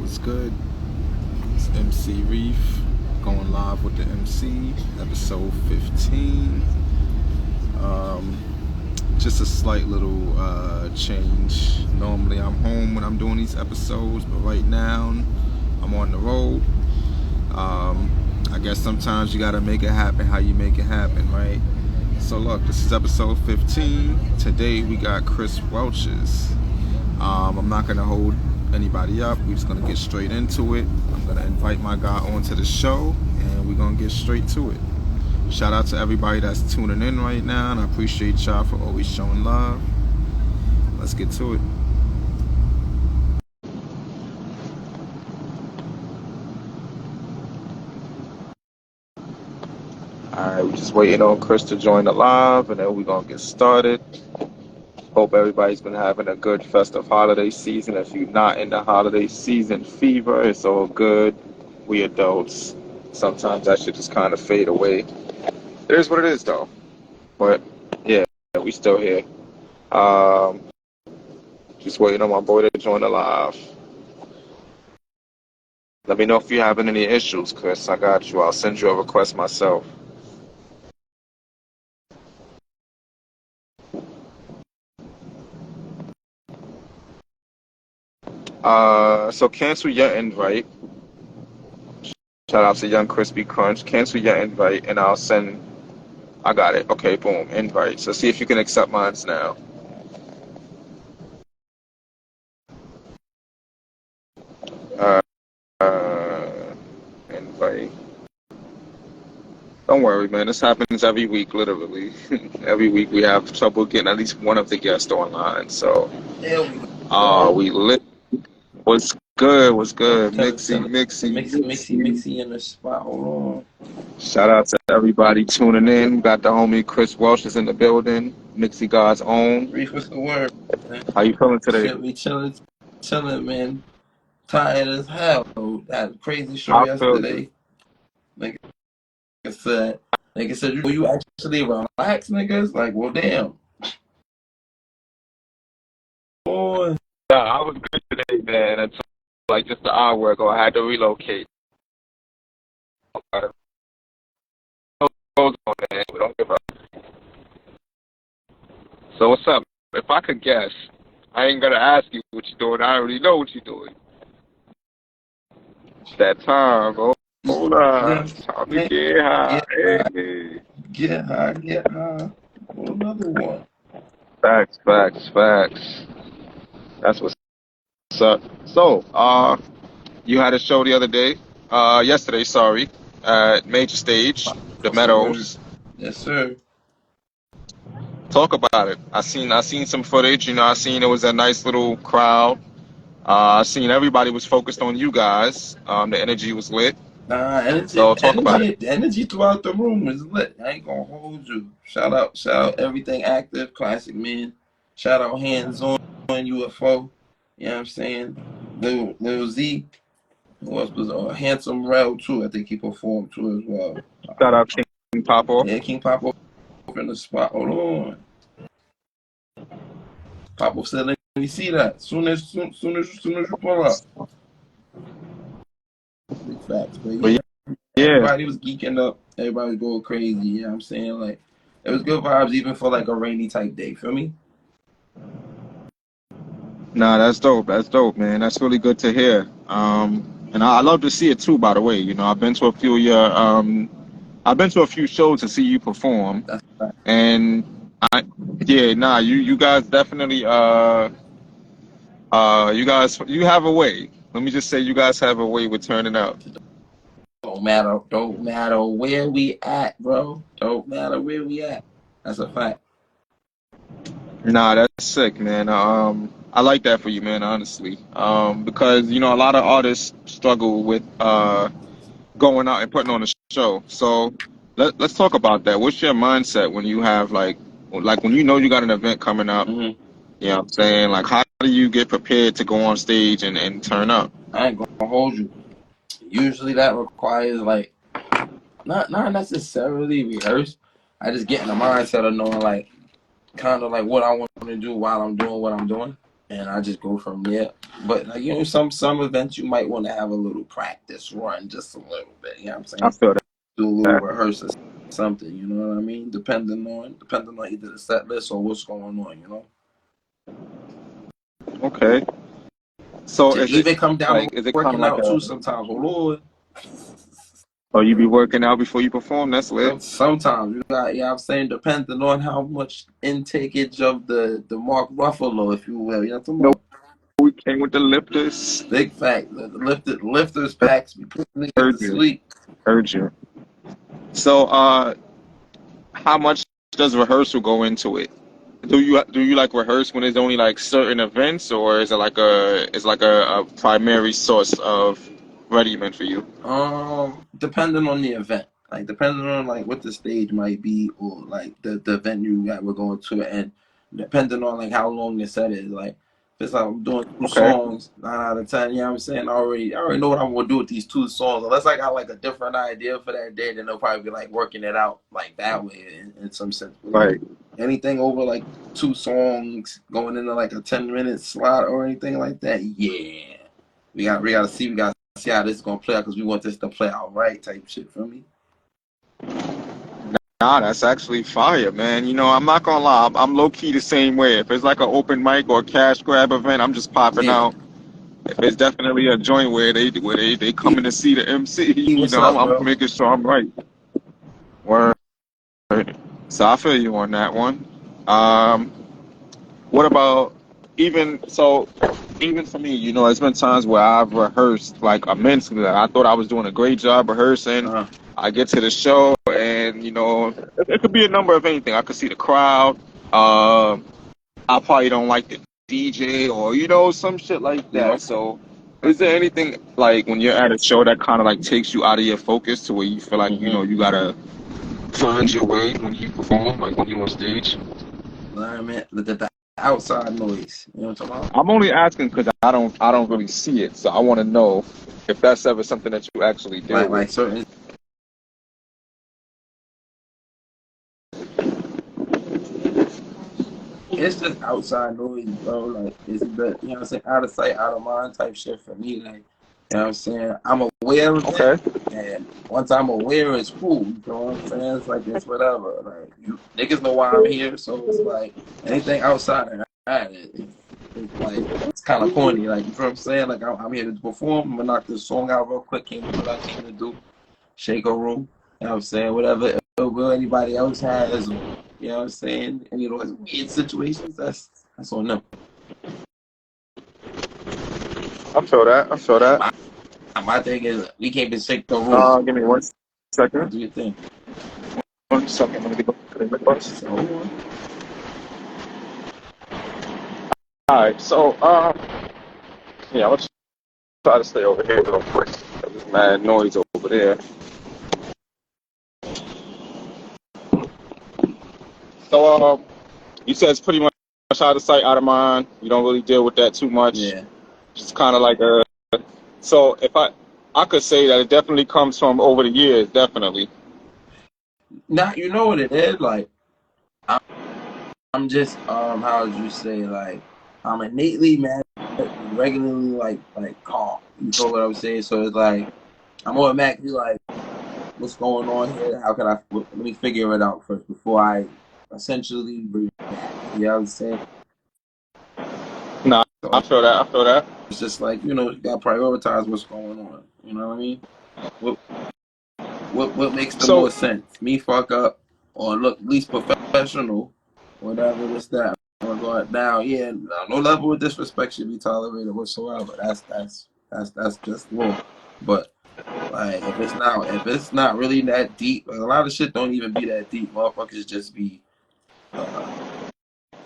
What's good? It's MC Reef going live with the MC, episode 15. Just a slight little change. Normally I'm home when I'm doing these episodes, but right now I'm on the road. I guess sometimes you gotta make it happen how you make it happen, right? So look, this is episode 15. Today we got Chris Welchs. I'm not gonna hold anybody up. We're just gonna get straight into it. I'm gonna invite my guy onto the show and we're gonna get straight to it. Shout out to everybody that's tuning in right now, and I appreciate y'all for always showing love. Let's get to it. Alright, we're just waiting on Chris to join the live and then we're gonna get started. Hope everybody's been having a good festive holiday season. If you're not in the holiday season fever, it's all good. We adults, sometimes that shit just kind of fade away. It is what it is though. But yeah, we still here. Just waiting on my boy to join the live. Let me know if you're having any issues, Chris. I got you. I'll send you a request myself. So cancel your invite. Shout out to Young Crispy Crunch. Cancel your invite and I'll send. I got it. Okay, boom. Invite. So see if you can accept mine now. Invite. Don't worry, man. This happens every week, literally. Every week we have trouble getting at least one of the guests online. So, we lit. What's good? What's good? Mixxy in the spot. Hold on. Shout out to everybody tuning in. We got the homie Chris Welchs in the building. Mixxy Gods own. Reef, what's the word, man? How you feeling today? Shit, we chilling, man. Tired as hell. That crazy show yesterday. Like I said, you actually relax, niggas? Like, well, damn. Boy. Yeah, I was good today, man. Until like just an hour ago, I had to relocate. Don't give up. So what's up? If I could guess, I ain't gonna ask you what you're doing. I already know what you're doing. It's that time, bro. Hold on. Time to get high. Get high. Another one. Facts. That's what's up. So, you had a show the other day, yesterday, sorry, at Major Stage, the Meadows. Yes, sir. Talk about it. I seen some footage. I seen it was a nice little crowd. I seen everybody was focused on you guys. The energy was lit. So talk about it. The energy throughout the room is lit. I ain't gonna hold you. Shout out Everything Active, Classic Man. Shout out Hands On UFO. You know what I'm saying? Lil Z. Who else was Handsome Rel too? I think he performed too as well. Shout out King Popo. Yeah, King Popo in the spot. Hold on. Popo said, "Let me see that." Soon as you pull up. Big facts, but yeah. Everybody was geeking up. Everybody was going crazy. You know what I'm saying? Like, it was good vibes even for like a rainy type day. Feel me? Nah, that's dope, man. That's really good to hear. And I love to see it too, by the way. I've been to a few shows to see you perform. That's right. And you guys definitely you have a way. Let me just say you guys have a way with turning up. Don't matter where we at, bro. Don't matter where we at. That's a fact. Nah, that's sick, man. I like that for you, man, honestly. Because, a lot of artists struggle with going out and putting on a show. So let's talk about that. What's your mindset when you have like when you know you got an event coming up? Mm-hmm. You know what I'm saying? Like, how do you get prepared to go on stage and turn up? I ain't gonna hold you. Usually that requires like not necessarily rehearse. I just get in the mindset of knowing like kind of like what I want to do while I'm doing what I'm doing. and I just go from there. But like, some events you might want to have a little practice run, just a little bit. You know what I'm I saying? feel Do a little that. rehearse or something. You know what I mean? Depending on either the set list or what's going on. Okay. So Just is it even come down to is it kind of working like out a, too sometimes. Oh Lord. oh, you be working out before you perform? That's lit. Sometimes you got, yeah, I'm saying, depending on how much intakeage of the Mark Ruffalo, if you will. You know what I'm No, talking about? we came with the lifters. Big fact. The lifters packs be putting niggas to Heard you. sleep. Heard you. So how much does rehearsal go into it? Do you like rehearse when there's only like certain events, or is it like a primary source of readiness for you? Depending on the event, like depending on like what the stage might be, or like the venue that we're going to, and depending on like how long the set is. Like if it's like I'm doing two Okay. songs, 9 out of 10, you know what I'm saying? I already know what I'm gonna do with these two songs. Unless I got like a different idea for that day, then they'll probably be like working it out like that way in some sense. But Right. anything over like two songs going into like a 10-minute slot or anything like that, yeah, we gotta see how this is gonna play out because we want this to play out right, type shit. For me? Nah, that's actually fire, man. I'm not gonna lie, I'm low key the same way. If it's like an open mic or a cash grab event, I'm just popping Yeah. out. If it's definitely a joint where they coming to see the MC, What's I'm, up, I'm bro? making sure I'm right. Word. So I feel you on that one. Um, what about even for me, there's been times where I've rehearsed like immensely. Like, I thought I was doing a great job rehearsing. Uh, I get to the show and it could be a number of anything. I could see the crowd. Um, I probably don't like the DJ or some shit like yeah. that. So, is there anything like when you're at a show that kind of like takes you out of your focus to where you feel like Mm-hmm. you gotta find your way when you perform, like when you're on stage? Environment. Look at the outside noise. You know what I'm talking about? I'm only asking because I don't really see it, so I want to know if that's ever something that you actually deal with. Like certain. It's just outside noise, bro. Like it's the you know what I'm saying, out of sight, out of mind type shit for me. Like you know what I'm saying. I'm aware of it, Okay. and once I'm aware, it's cool. You know what I'm saying? It's like it's whatever. Like you niggas know why I'm here, so it's like anything outside of that, it's like it's kind of corny. Like you know what I'm saying? Like I'm here to perform. I'm gonna knock this song out real quick. Came to do what I came to do. Shake a room. You know what I'm saying? Whatever will anybody else has, or you know what I'm saying? And those weird situations, that's on them. I feel that. I feel that. My thing is we came to shake the room. Give me one second. Do your thing. 1 second. Let me go to the bus. So hold on. All right. So, yeah, let's try to stay over here real quick. There's mad noise over there. So, you said it's pretty much out of sight, out of mind. You don't really deal with that too much. Yeah. Just kind of like a. So, if I could say that it definitely comes from over the years, definitely. Now you know what it is. Like I'm just how would you say, like I'm innately mad, regularly like calm. You feel what I'm saying? So it's like I'm automatically like, what's going on here? How can let me figure it out first before I essentially react. You know what I'm saying? Nah, I So feel that. I feel that. it's just like, you gotta prioritize what's going on. You know what I mean? What what makes the So, more sense? Me fuck up or look least professional, whatever this that. I'm going now, yeah, no level of disrespect should be tolerated whatsoever. That's just law. But like if it's not really that deep, like, a lot of shit don't even be that deep. Motherfuckers just be uh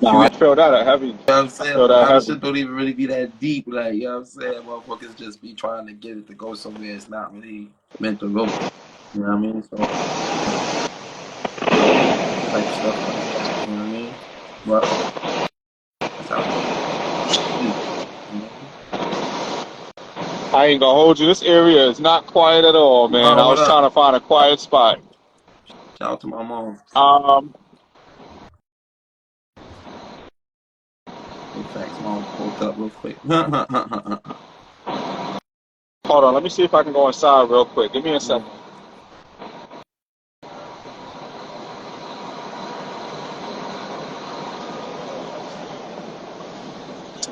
nah, I curious. feel that heavy. You know what I'm I saying? feel Like a that lot of heavy. shit don't even really be that deep. Like, you know what I'm saying? Motherfuckers just be trying to get it to go somewhere it's not really meant to go. You know what I mean? So type stuff like that. You know what I mean? But that's how it be. You know? I ain't gonna hold you. This area is not quiet at all, man. I What was up? trying to find a quiet spot. Shout out to my mom. Um, Big facts, mom. Hold up real quick. Hold on, let me see if I can go inside real quick. Give me a second.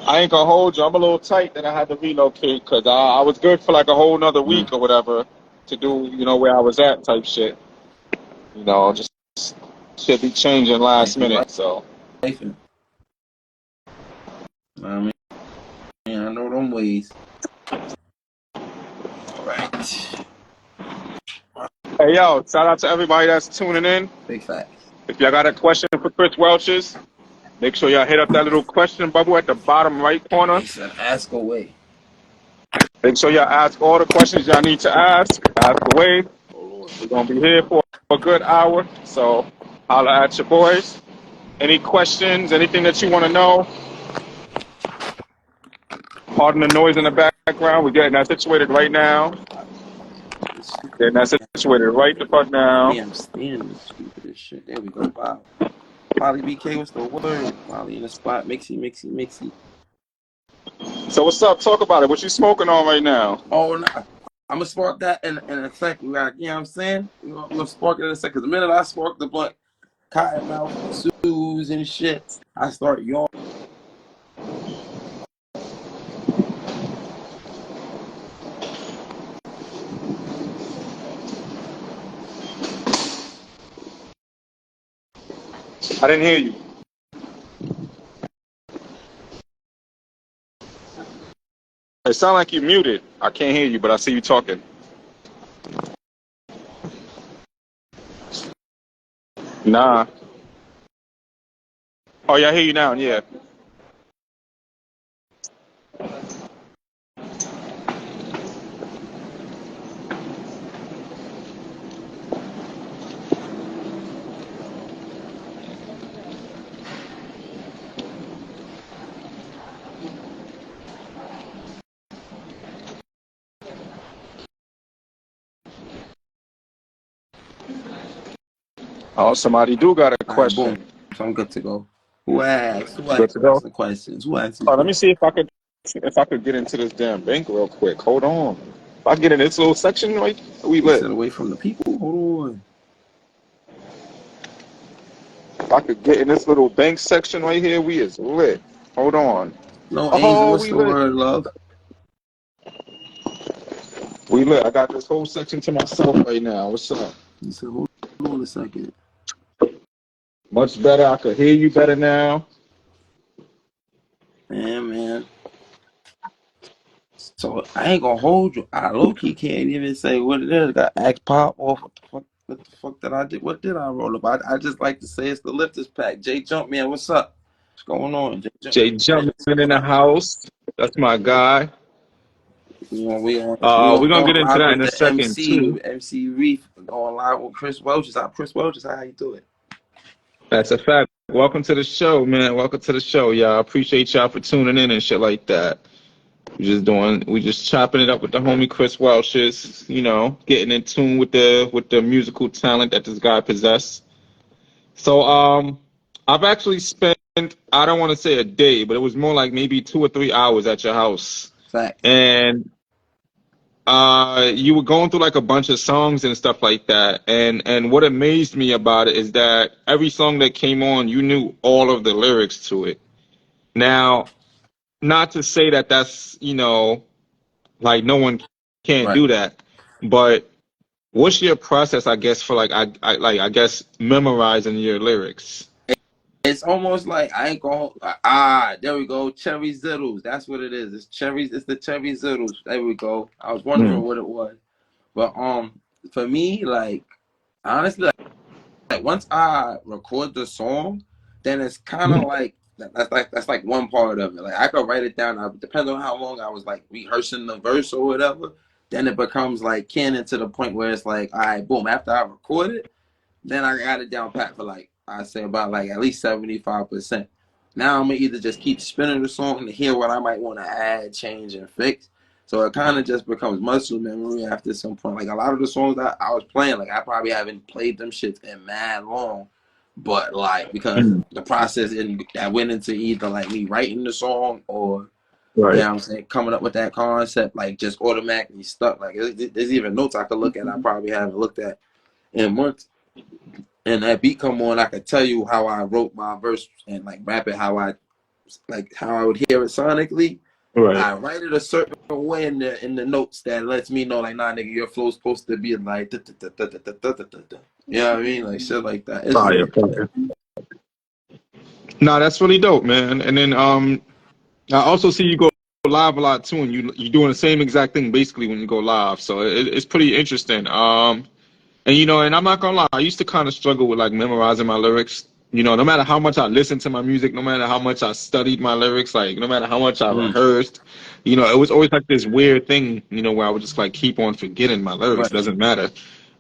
I ain't gonna hold you. I'm a little tight that I had to relocate because I was good for like a whole nother week or whatever to do, where I was at type shit. Just should be changing last minute. So. I mean, I know them ways. All right. Hey, yo, shout out to everybody that's tuning in. Big facts. If y'all got a question for Chris Welchs, make sure y'all hit up that little question bubble at the bottom right corner. He said, ask away. Make sure y'all ask all the questions y'all need to ask. Ask away. We're going to be here for a good hour. So holla at your boys. Any questions, anything that you want to know? Pardon the noise in the background. We're getting that situated right now. Getting that situated right the fuck now. Damn, stand the stupidest shit. There we go. Wow. Molly BK, what's the word? Molly in the spot. Mixxy. So what's up? Talk about it. What you smoking on right now? Oh, no. I'm going to spark that in a second. You know what I'm saying? We're going to spark it in a second. The minute I spark the blunt, Cottonmouth, Sues and shit, I start yawning. I didn't hear you. It sounds like you're muted. I can't hear you, but I see you talking. Nah. Oh, yeah, I hear you now. Yeah. Oh, somebody do got a question. All right, boom. So I'm good to go. Who asked? Good to go. The questions? Who asked? Oh, let me see if I could get into this damn bank real quick. Hold on. If I get in this little section, right, we lit. Sit away from the people. Hold on. If I could get in this little bank section right here, we is lit. Hold on. No, Angel, what's the word, love? We lit. I got this whole section to myself right now. What's up? He said, hold on a second. Much better. I could hear you better now. Man. So I ain't gonna hold you. I low-key can't even say what it is. I got Axe Pop off. What the fuck did I do? What did I roll up? I just like to say it's the lifters pack. Jay Jumpman, what's up? What's going on? Jay Jumpman in the house. That's my guy. We're gonna get into live that with in a the second too. MC Reef, going live with Chris Welchs. Chris Welchs, how you do it? That's a fact. Welcome to the show, man. Welcome to the show, y'all. I appreciate y'all for tuning in and shit like that. We just chopping it up with the homie Chris Welchs, getting in tune with the musical talent that this guy possesses. So I've actually spent, I don't want to say a day, but it was more like maybe 2 or 3 hours at your house. Fact. And you were going through like a bunch of songs and stuff like that. And what amazed me about it is that every song that came on, you knew all of the lyrics to it. Now, not to say that that's, like no one can't do that, but what's your process, I guess, for I guess memorizing your lyrics? It's almost like I ain't going. There we go. Cherry Zittles. That's what it is. It's cherries. It's the Cherry Zittles. There we go. I was wondering what it was, but for me, like honestly, like once I record the song, then it's kind of like that's like one part of it. Like I could write it down. Depending on how long I was like rehearsing the verse or whatever, then it becomes like canon to the point where it's like, all right, boom. After I record it, then I got it down pat for like I say about like at least 75%. Now I'm gonna either just keep spinning the song to hear what I might want to add, change, and fix. So it kind of just becomes muscle memory after some point. Like a lot of the songs that I was playing, like I probably haven't played them shits in mad long. But like because the process that went into either like me writing the song or Right. I'm saying coming up with that concept, like just automatically stuck. Like there's even notes I could look at I probably haven't looked at in months. And that beat come on, I could tell you how I wrote my verse and like rap it how I would hear it sonically. Right. I write it a certain way in the notes that lets me know like, nah, nigga, your flow's supposed to be like, you know what I mean, like shit like that. It's Fire. weird. Nah, that's really dope, man. And then I also see you go live a lot too, and you're doing the same exact thing basically when you go live. So it's pretty interesting. And and I'm not gonna lie, I used to kind of struggle with like memorizing my lyrics. No matter how much I listened to my music, no matter how much I studied my lyrics, like no matter how much I rehearsed, it was always like this weird thing, where I would just like keep on forgetting my lyrics. Right. It doesn't matter.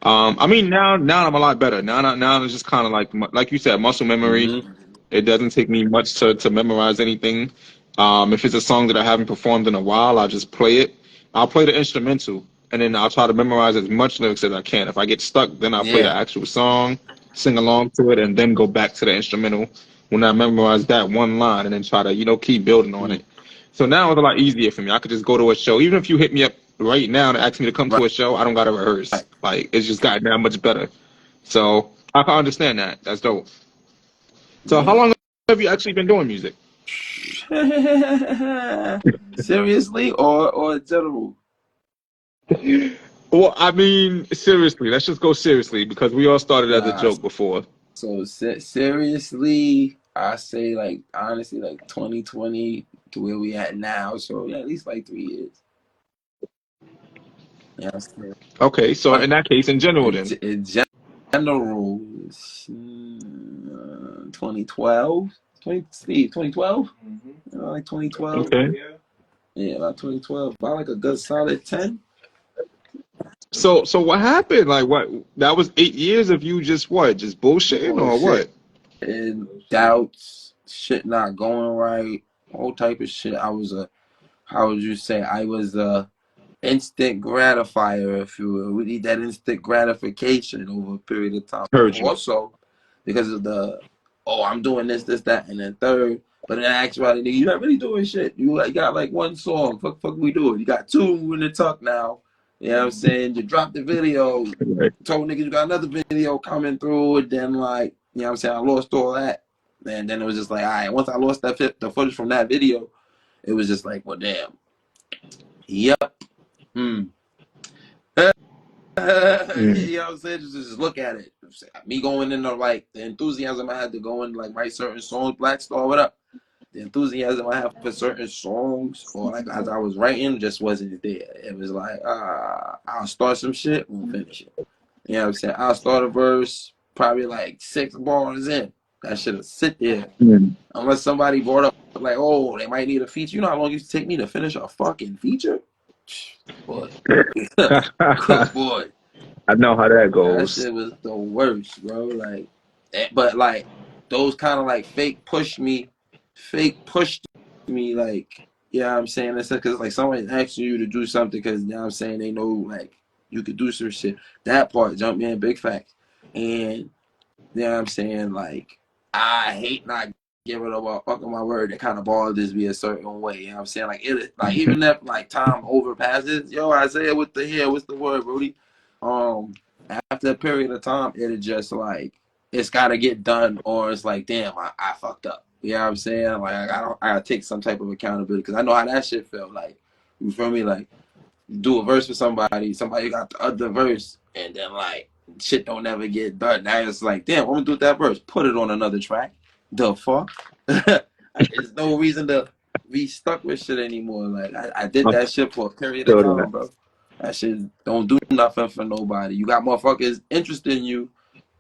I mean, now I'm a lot better. Now it's just kind of like you said, muscle memory. It doesn't take me much to memorize anything. If it's a song that I haven't performed in a while, I'll just play it. I'll play the instrumental, and then I'll try to memorize as much lyrics as I can. If I get stuck, then I'll play the actual song, sing along to it, and then go back to the instrumental when I memorize that one line, and then try to keep building on it. So now it's a lot easier for me. I could just go to a show. Even if you hit me up right now to ask me to come to a show, I don't gotta rehearse. Like it's just gotten that much better. So I can understand that. That's dope. So how long have you actually been doing music? Seriously or general? Well, I mean, seriously. Let's just go seriously because we all started as a joke before. So seriously, I say like honestly like 2020 to where we at now. So yeah, at least like 3 years. Yeah. Okay, so in that case, in general, then. In general, 2012, 2012, like 2012. Okay. Yeah, about 2012. About like a good solid 10. So what happened? Like what? That was 8 years of you just bullshitting or what? And doubts, shit not going right, all type of shit. I was how would you say? I was a instant gratifier, if you will. We need that instant gratification over a period of time. Heard you. Also, because of I'm doing this, that, and then third. But in actuality, you're not really doing shit. You got like one song. Fuck we doing. You got 2 in the tuck now. You know what I'm saying? You dropped the video. Right. Told niggas you got another video coming through. And then like, you know what I'm saying? I lost all that. And then it was just like, all right, once I lost the footage from that video, it was just like, well, damn. Yep. You know what I'm saying? Just look at it. Me going in the enthusiasm I had to go in write certain songs. Black Star, what up? The enthusiasm I have for certain songs or as I was writing just wasn't there. It was like, I'll start some shit, we'll finish it. You know what I'm saying? I'll start a verse, probably 6 bars in. That shit'll sit there. Unless somebody brought up they might need a feature. You know how long it used to take me to finish a fucking feature? Boy. Good boy. I know how that goes. That shit was the worst, bro. But those kind of fake pushed me, you know what I'm saying? That's because someone asking you to do something because, you know what I'm saying, they know you could do some shit. That part jumped me in big facts. And, you know what I'm saying, I hate not giving up a fucking my word. It kind of bothers me a certain way. You know what I'm saying? Even if time overpasses, yo, Isaiah, what's the word, Brody? After a period of time, it'll just it's gotta get done, or it's damn, I fucked up. You know what I'm saying? I gotta take some type of accountability because I know how that shit felt. You feel me? Do a verse for somebody got the other verse, and then shit don't ever get done. Now it's damn, I'm gonna do that verse. Put it on another track. The fuck? There's no reason to be stuck with shit anymore. I did that shit for a period of time, bro. That shit don't do nothing for nobody. You got motherfuckers interested in you,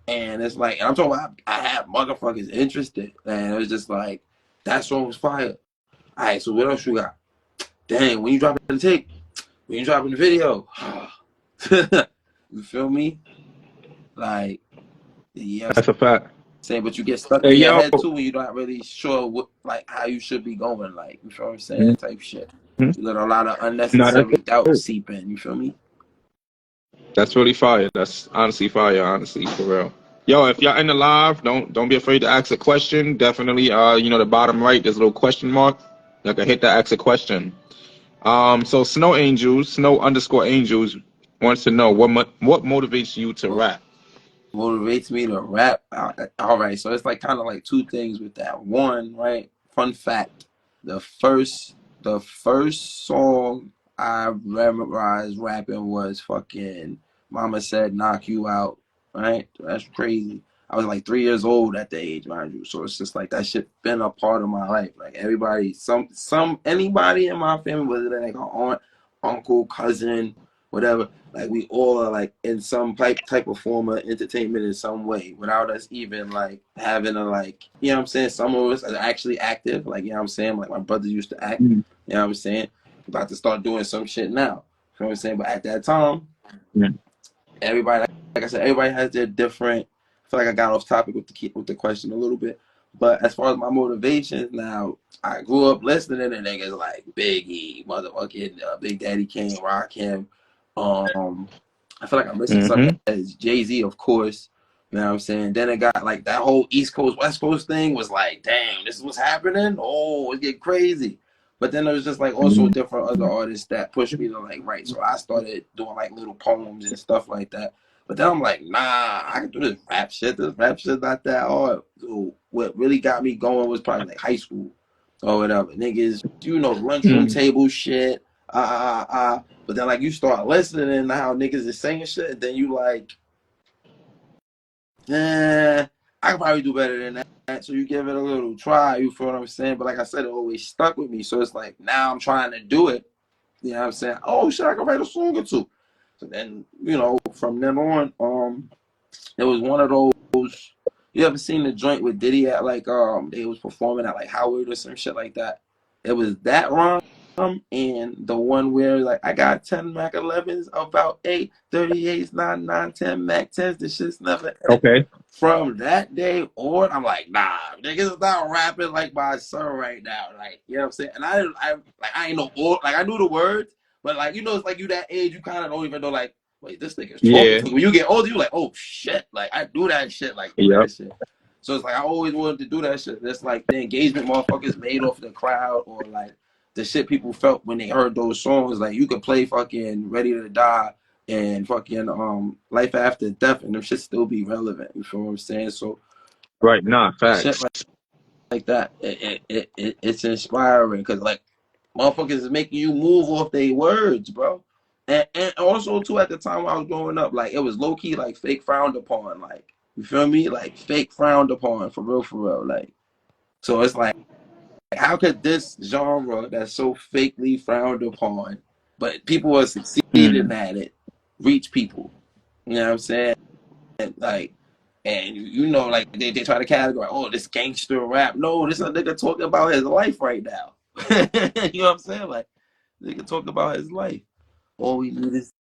and it's and I'm talking about I have motherfuckers interested, and it was just that song was fire. All right, so what else you got? Dang, when you dropping the tape, when you dropping the video, you feel me? Yeah, that's a fact. Saying, but you get stuck in your head too when you're not really sure what how you should be going. You feel what I'm saying? Type shit. You let a lot of unnecessary doubt seep in. You feel me? That's really fire. That's honestly fire. Honestly, for real. Yo, if y'all in the live, don't be afraid to ask a question. Definitely, the bottom right, there's a little question mark. You can hit that, ask a question. So Snow underscore Angels wants to know what motivates you to rap. Motivates me to rap. All right, so it's like kind of like two things with that. One, right? Fun fact: the first song I memorized rapping was fucking "Mama Said Knock You Out." Right? That's crazy. I was like 3 years old at the age, mind you. So it's just like that shit been a part of my life. Like everybody, anybody in my family, whether they're like an aunt, uncle, cousin, whatever, like we all are like in some type of form of entertainment in some way without us even like having a like, you know what I'm saying? Some of us are actually active, like, you know what I'm saying? Like my brothers used to act, Mm. you know what I'm saying? About to start doing some shit now. You know what I'm saying? But at that time, Yeah. everybody, like I said, everybody has their different. I feel like I got off topic with the question a little bit, but as far as my motivations now, I grew up listening to niggas like Biggie, motherfucking Big Daddy Kane, Rakim. I feel like I'm listening to something Mm-hmm. as Jay-Z, of course. You know what I'm saying? Then it got like that whole East Coast, West Coast thing was like, damn, this is what's happening. Oh, it get crazy. But then there was just like also different other artists that pushed me to like write. So I started doing like little poems and stuff like that. But then I'm like, nah, I can do this rap shit. This rap shit not that hard. So what really got me going was probably like high school or whatever. Niggas, lunchroom Mm. table shit. But then like you start listening to how niggas is saying shit, and then you like, I could probably do better than that. So you give it a little try, you feel what I'm saying? But like I said, it always stuck with me. So it's like now I'm trying to do it. You know what I'm saying? Oh shit, I can write a song or two. So then, from then on, it was one of those. You ever seen the joint with Diddy at like they was performing at like Howard or some shit like that? It was that rhyme and the one where like I got 10 Mac 11s, about 8 38s, 9 9 10 Mac 10s. The shit's never end. Okay. From that day on, I'm like, nah, niggas is not rapping like my son right now. Like, you know what I'm saying? And I ain't know all, like I knew the words, but like it's like you that age, you kind of don't even know like, wait, this nigga's talking Yeah. to me. When you get older, you like, oh shit, like I do that shit, like do Yep. that shit. So it's like I always wanted to do that shit. That's like the engagement motherfuckers made off the crowd or like the shit people felt when they heard those songs. Like you could play fucking Ready to Die and fucking Life After Death and them shit still be relevant. You feel what I'm saying? So Right. Nah. shit Facts. like that, it's inspiring because like motherfuckers is making you move off their words, bro. And also too at the time when I was growing up, like it was low key like fake frowned upon, like you feel me, like fake frowned upon for real, like so it's like how could this genre that's so fakely frowned upon, but people are succeeding Mm. at it, reach people? You know what I'm saying? Like, and like they try to categorize, oh, this gangster rap. No, this is a nigga talking about his life right now. You know what I'm saying? Like, nigga talking about his life. All we need is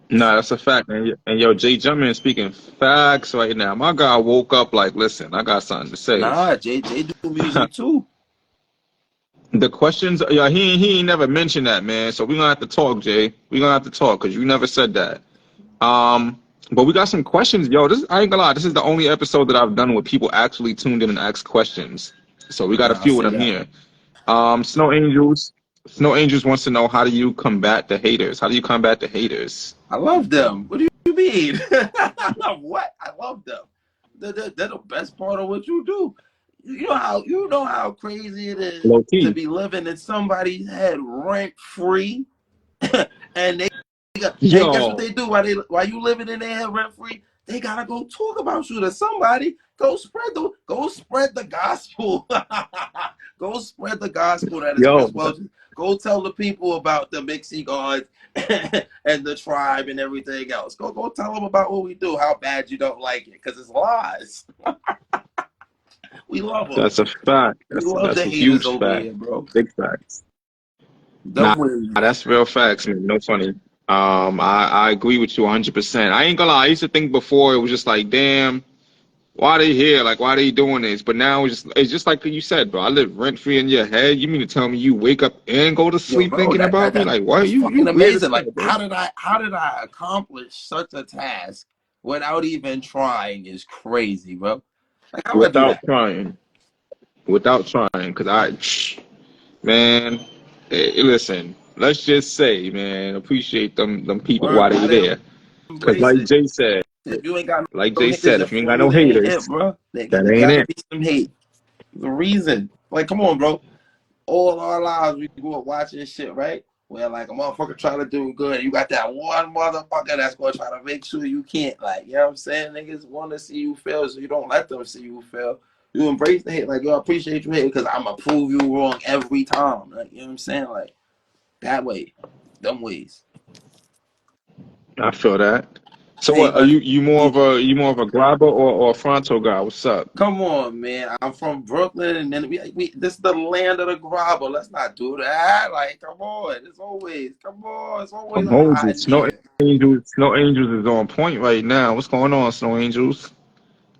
Nah, that's a fact. And yo, Jay Jumpman speaking facts right now. My guy woke up like, listen, I got something to say. nah. J do music too. The questions, yeah, he ain't never mentioned that, man. So we gonna have to talk, Jay. We gonna have to talk because you never said that. But we got some questions, yo. I ain't gonna lie. This is the only episode that I've done where people actually tuned in and asked questions. So we got a Nah, I few of see them that. here. Snow Angels. Snow Angels wants to know, how do you combat the haters? How do you combat the haters? I love them. What do you mean? What? I love them. They're the best part of what you do. You know how crazy it is Low to key. be living in somebody's head rent free, and and guess what Yo, they do while you living in their head rent free? They gotta go talk about you to somebody. Go spread the gospel. Go spread the gospel that is yo, Chris Welchs. Go tell the people about the Mixxy Gods and the tribe and everything else. Go tell them about what we do. How bad you don't like it, because it's lies. We love them. that's a fact. We love That's the a haters huge over fact. here, bro. Big facts. Them Nah, with that's real facts, man. No funny. I agree with you 100%. I ain't gonna lie. I used to think before it was just like, damn, why they here? Like, why they doing this? But now it's just like you said, bro. I live rent free in your head. You mean to tell me you wake up and go to yo, sleep bro, thinking about me? Like, what? that's You fucking weird as amazing. hell, Like, bro. how did I accomplish such a task without even trying is crazy, bro. Like, how I do Without that? trying. Without trying. Because man, listen, let's just say, man, appreciate them people Word, while they gotta there. Because embrace it. If you ain't got no haters, If then you ain't for got no you, they ain't it, haters, bro. that There ain't gotta it. be some hate. The reason, like, come on, bro. All our lives we grew up watching shit, right? Where like a motherfucker try to do good, you got that one motherfucker that's gonna try to make sure you can't. Like, you know what I'm saying? Niggas want to see you fail, so you don't let them see you fail. You embrace the hate, like, yo, I appreciate you hating because I'ma prove you wrong every time. Like, you know what I'm saying? Like, that way, them ways. I feel that. So Hey, what are but you more of a grabber or a fronto guy? What's up? come on, man. I'm from Brooklyn, and then we this is the land of the grabber. Let's not do that. Like, come on. It's always I'm a hold you. hot nigga. Snow Angels is on point right now. What's going on, Snow Angels?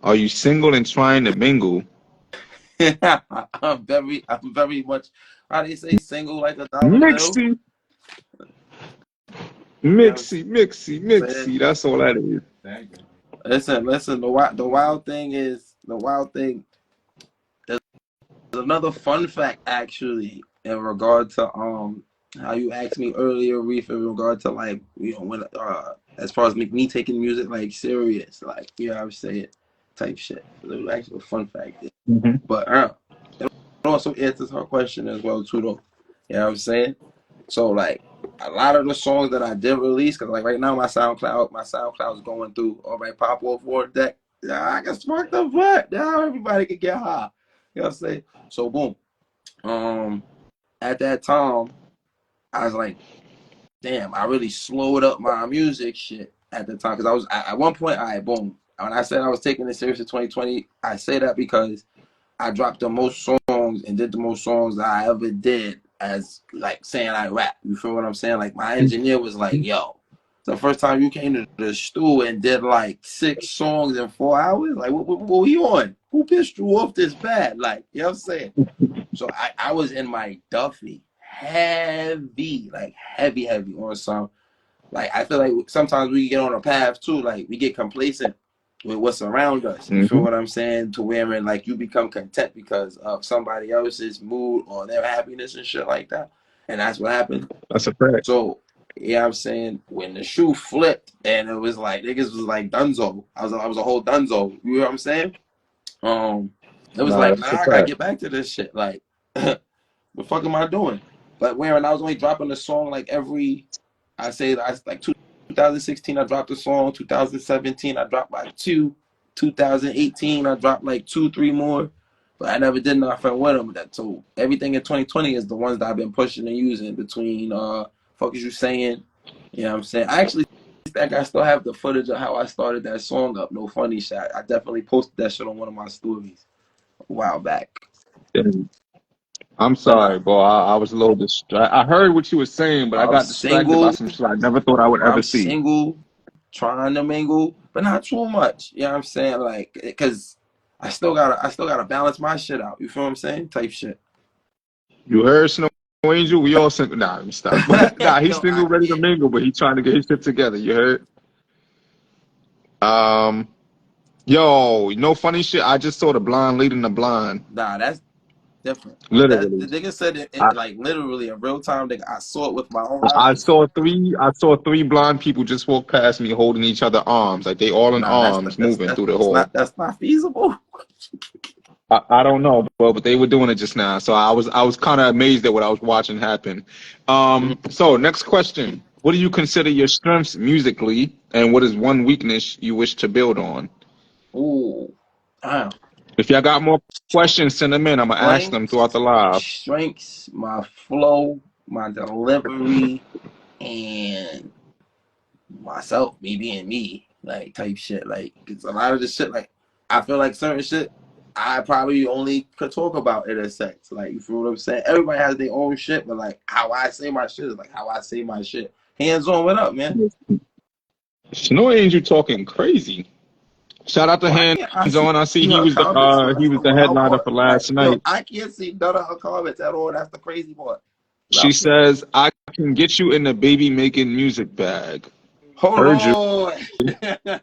Are you single and trying to mingle? I'm very much, how do you say, single like a dollar bill? Mixy, You know what I'm saying? mixy. That's all that is. Listen. The wild thing. There's another fun fact actually in regard to how you asked me earlier, Reef, in regard to like, you know, when as far as me taking music like serious, like, you know what I'm saying, type shit. So there's actually a fun fact. Mm-hmm. But it also answers her question as well too, though. You know what I'm saying? So like a lot of the songs that I did release, because like right now my SoundCloud is going through all right, pop off war deck. Yeah, I can spark the butt. Now everybody can get high. You know what I'm saying? So boom. At that time, I was like, damn, I really slowed up my music shit at the time because I was at one point, all right, boom. When I said I was taking it serious in 2020, I say that because I dropped the most songs and did the most songs that I ever did as like saying I rap. You feel what I'm saying? Like my engineer was like, yo, the first time you came to the studio and did like 6 songs in 4 hours, like what were you on? Who pissed you off this bad? Like, you know what I'm saying? So I was in my Duffy heavy, like heavy on some. Like I feel like sometimes we get on a path too, like we get complacent with what's around us. You feel Mm-hmm. what I'm saying? To where like you become content because of somebody else's mood or their happiness and shit like that. And that's what happened. That's a fact. So yeah, I'm saying when the shoe flipped and it was like niggas was like Dunzo. I was a whole Dunzo. You know what I'm saying? It was Nah, like, that's a nah, I gotta fact. get back to this shit. Like, what the fuck am I doing? But when I was only dropping a song like every, I say I like 2016 I dropped a song. 2017 I dropped like 2. 2018 I dropped like 2, 3 more. But I never did nothing with them. So everything in 2020 is the ones that I've been pushing and using between fuck is you saying? You know what I'm saying? I actually think I still have the footage of how I started that song up. No funny shit. I definitely posted that shit on one of my stories a while back. Damn. I'm But sorry, bro. I was a little distracted. I heard what you were saying, but I I'm got distracted by single. some shit I never thought I would ever I'm see. single, trying to mingle, but not too much. You know what I'm saying? Like, cause I still gotta balance my shit out. You feel what I'm saying? Type shit. You heard Snow Angel? We all single. Nah, let me stop. Nah, he's Yo, I single, ready to can't. mingle, but he's trying to get his shit together. You heard? Um, yo, no funny shit. I just saw the blind leading the blind. Nah, that's different. That the Literally. nigga said I, it like literally in real time. Nigga, I saw it with my own I eyes. saw three. I saw three blind people just walk past me, holding each other arms, like they all in Nah, that's arms, not that's moving that's, through the that's hall. not that's not feasible. I don't know, bro, but they were doing it just now, so I was kind of amazed at what I was watching happen. So next question: what do you consider your strengths musically, and what is one weakness you wish to build on? Ooh, damn. If y'all got more questions, send them in. I'm gonna ask them throughout the live. Strengths, my flow, my delivery, and myself, me being me, like type shit. Like, cause a lot of the shit, like, I feel like certain shit, I probably only could talk about in a sense. Like, you feel what I'm saying? Everybody has their own shit, but like how I say my shit is like how I say my shit. Hands on, what up, man? Snow Angel talking crazy. Shout out to Well, Hands I see On. I see her comments, so he that's was on the her headliner part. for Like, last yo, night. I can't see none of her comments at all. That's the crazy part. She I'm says, "I can get you in the baby making music bag." hold Heard you. on.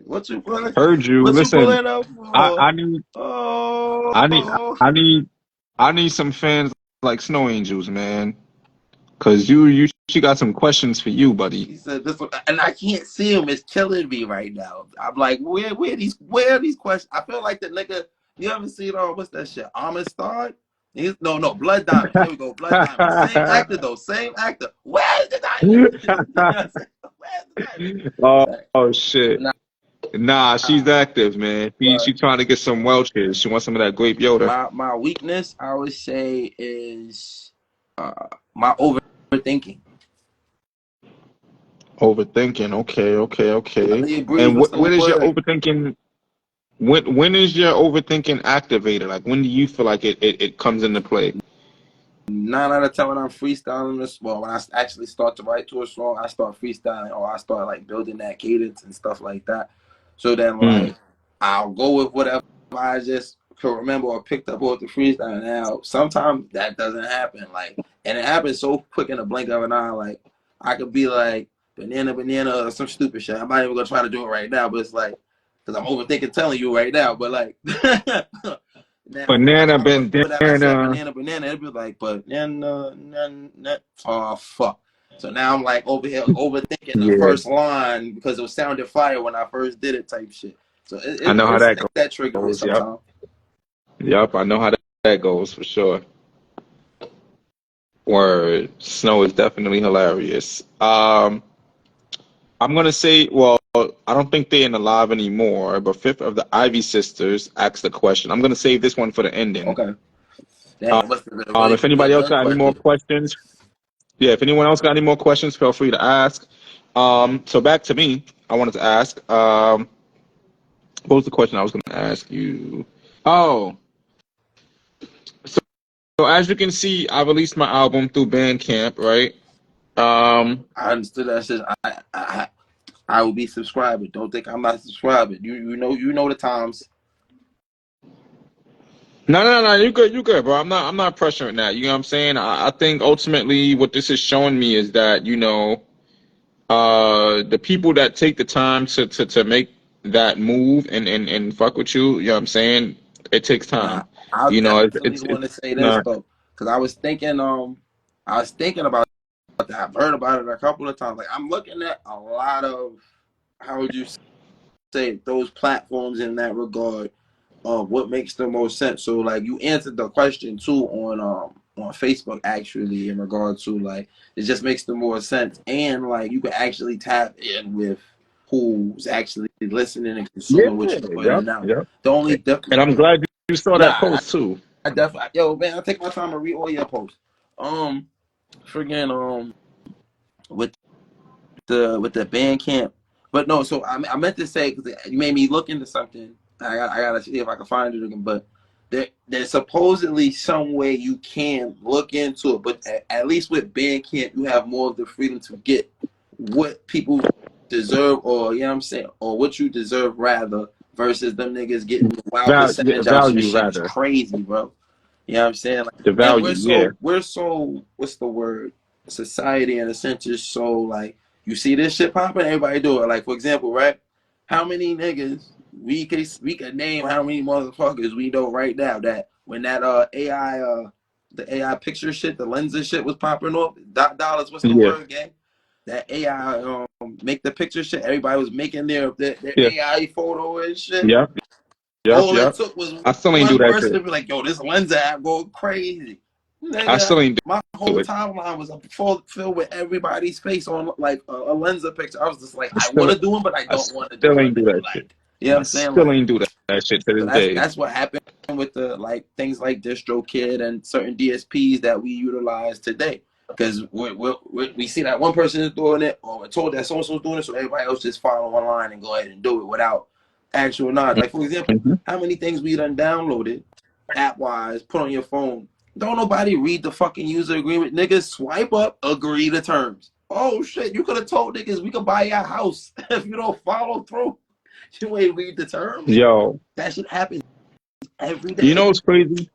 What you pulling? Heard you. What you Listen, pulling up I, for? I need I need Oh, I need I need some fans like Snow Angels, man. Cause you she got some questions for you, buddy. he said this one, and I can't see him. It's killing me right now. I'm like, where are these questions? I feel like the nigga. You ever seen what's that shit? Amistad? No, Blood Diamond. There we go, Blood Diamond. Same actor though, same actor. Where's the diamond? You know what I'm saying? Where's the oh, diamond? oh shit. Nah, Nah, she's active, man. She but trying to get some Welchs. She wants some of that grape Yoda. my weakness, I would say, is my overthinking. Overthinking. Okay. He agrees. And What's when the is your word? overthinking? When is your overthinking activated? Like when do you feel like it comes into play? 9 out of 10 when I'm freestyling this, well, when I actually start to write to a song, I start freestyling or I start like building that cadence and stuff like that. So then Mm. like I'll go with whatever I just could remember or picked up off the freestyle. Now sometimes that doesn't happen, like, and it happens so quick in a blink of an eye. Like I could be like banana or some stupid shit. I'm not even gonna try to do it right now, but it's like because I'm overthinking telling you right now, but like. Now, when I Banana remember that I said bandana. banana, it'd be like, oh, fuck. So now I'm like over here overthinking the Yeah, first line because it sounded fire when I first did it type shit. So I know how it's that things that trigger it goes. Yep, sometimes. yep. I know how that goes for sure. Word. Snow is definitely hilarious. I'm gonna say, well, I don't think they're in the live anymore, but fifth of the Ivy sisters asked the question. I'm gonna save this one for the ending. Okay. Damn, Uh, it must have been a really if anybody else good got any more question. questions, yeah, if anyone else got any more questions, feel free to ask. So back to me, I wanted to ask, what was the question I was gonna ask you? Oh, so, so as you can see, I released my album through Bandcamp, right? Um, I understood that shit. I will be subscribing. Don't think I'm not subscribing. You know the times. no. You good, bro. I'm not pressuring that. You know what I'm saying? I think ultimately what this is showing me is that, the people that take the time to make that move and fuck with you, you know what I'm saying? It takes Nah, time. I definitely want to It's say this not. though, because I was thinking about that. I've heard about it a couple of times. Like I'm looking at a lot of, how would you say, those platforms in that regard of what makes the most sense. So like you answered the question too on Facebook actually in regard to like it just makes the more sense, and like you can actually tap in with who's actually listening and Yeah, consuming what you're putting yep, out. yep. The only difference, And I'm glad you saw that nah, post too. I definitely, yo, man, I take my time to read all your posts. Friggin' with the band camp, but no. So I meant to say because you made me look into something. I gotta see if I can find it again. But there's supposedly some way you can look into it, but at least with Bandcamp, you have more of the freedom to get what people deserve, or you know what I'm saying, or what you deserve rather, versus them niggas getting the wild percentage out. So this Value shit is rather. crazy, bro. You know what I'm saying? Like, The and value, yeah. we're so, what's the word? Society in a sense is so like, you see this shit popping, everybody do it. Like for example, right? How many niggas we can name how many motherfuckers we know right now that when that AI the AI picture shit, the lenses shit was popping off. Dollars, what's the Yeah, word, gang? That AI make the picture shit. Everybody was making their yeah, AI photo and shit. yep, All it yep. took was I still ain't do one that person shit. to be like, yo, this lens app going crazy. I Nigga, still ain't my do whole it. timeline was filled with everybody's face on like a lensa picture. I was just like, I I want still to do them, but I I don't want to do still them, ain't do nigga. that shit. Like, you know what I I'm saying? still Like, ain't do that shit to so this day. that's what happened with the like things like DistroKid and certain DSPs that we utilize today. Because we see that one person is doing it, or we're told that someone's doing it, so everybody else just follow online and go ahead and do it without actual knowledge. Like for example, Hmm. how many things we done downloaded app wise, put on your phone? Don't nobody read the fucking user agreement. Niggas swipe up, agree to terms. Oh shit, you could have told niggas we could buy your house if you don't follow through. You ain't read the terms. Yo, That shit happens every you know day. what's crazy?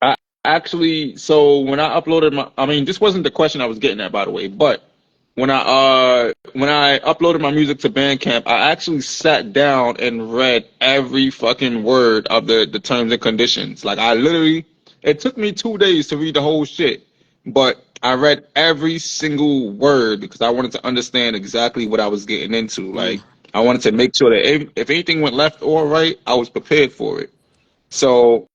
I actually, so when I uploaded my, I mean, this wasn't the question I was getting at, by the way, but when I uploaded my music to Bandcamp, I actually sat down and read every fucking word of the terms and conditions. Like I literally, it took me 2 days to read the whole shit, but I read every single word because I wanted to understand exactly what I was getting into. Like I wanted to make sure that if anything went left or right, I was prepared for it. So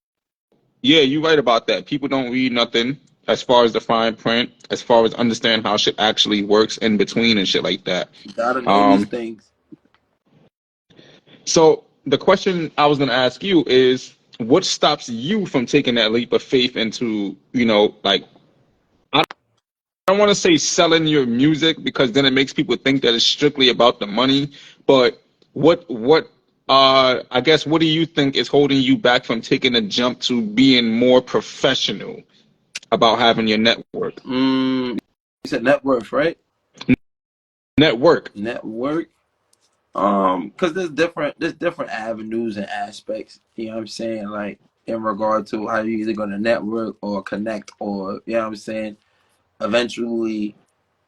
yeah, you're right about that. People don't read nothing as far as the fine print, as far as understand how shit actually works in between and shit like that. You gotta know these Um, things. so the question I was gonna ask you is, what stops you from taking that leap of faith into, like I don't want to say selling your music because then it makes people think that it's strictly about the money, but what I guess what do you think is holding you back from taking a jump to being more professional about having your network? You said net worth, right? Network. Network. Because there's different avenues and aspects. You know what I'm saying? Like in regard to how you're either gonna network or connect, or you know what I'm saying. Eventually,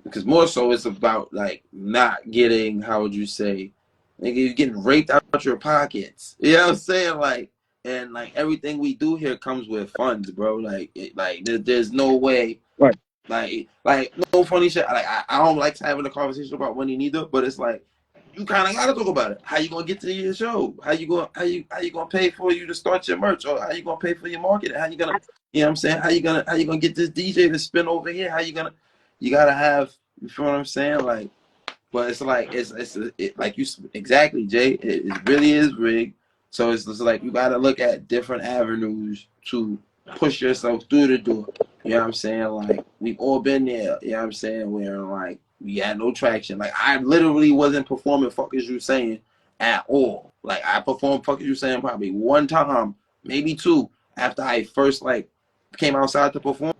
because more so it's about like not getting, how would you say, nigga, you're getting raped out your pockets. You know what I'm saying? Like, and like everything we do here comes with funds, bro. Like there's no way. Right. Like no funny shit. Like I don't like having a conversation about money neither, but it's like you kind of gotta talk about it. How you gonna get to your show? How you gonna pay for you to start your merch, or how you gonna pay for your marketing? How you gonna, you know what I'm saying? How you gonna get this DJ to spin over here? How you gonna, you gotta have, you feel what I'm saying? Like, but it's like like you exactly, Jay. It really is rigged. So it's just like you gotta look at different avenues to push yourself through the door. You know what I'm saying? Like we've all been there. You know what I'm saying? Where like we had no traction. Like I literally wasn't performing "Fuck Is You Saying" at all. Like I performed "Fuck Is You Saying" probably one time, maybe two, after I first like came outside to perform.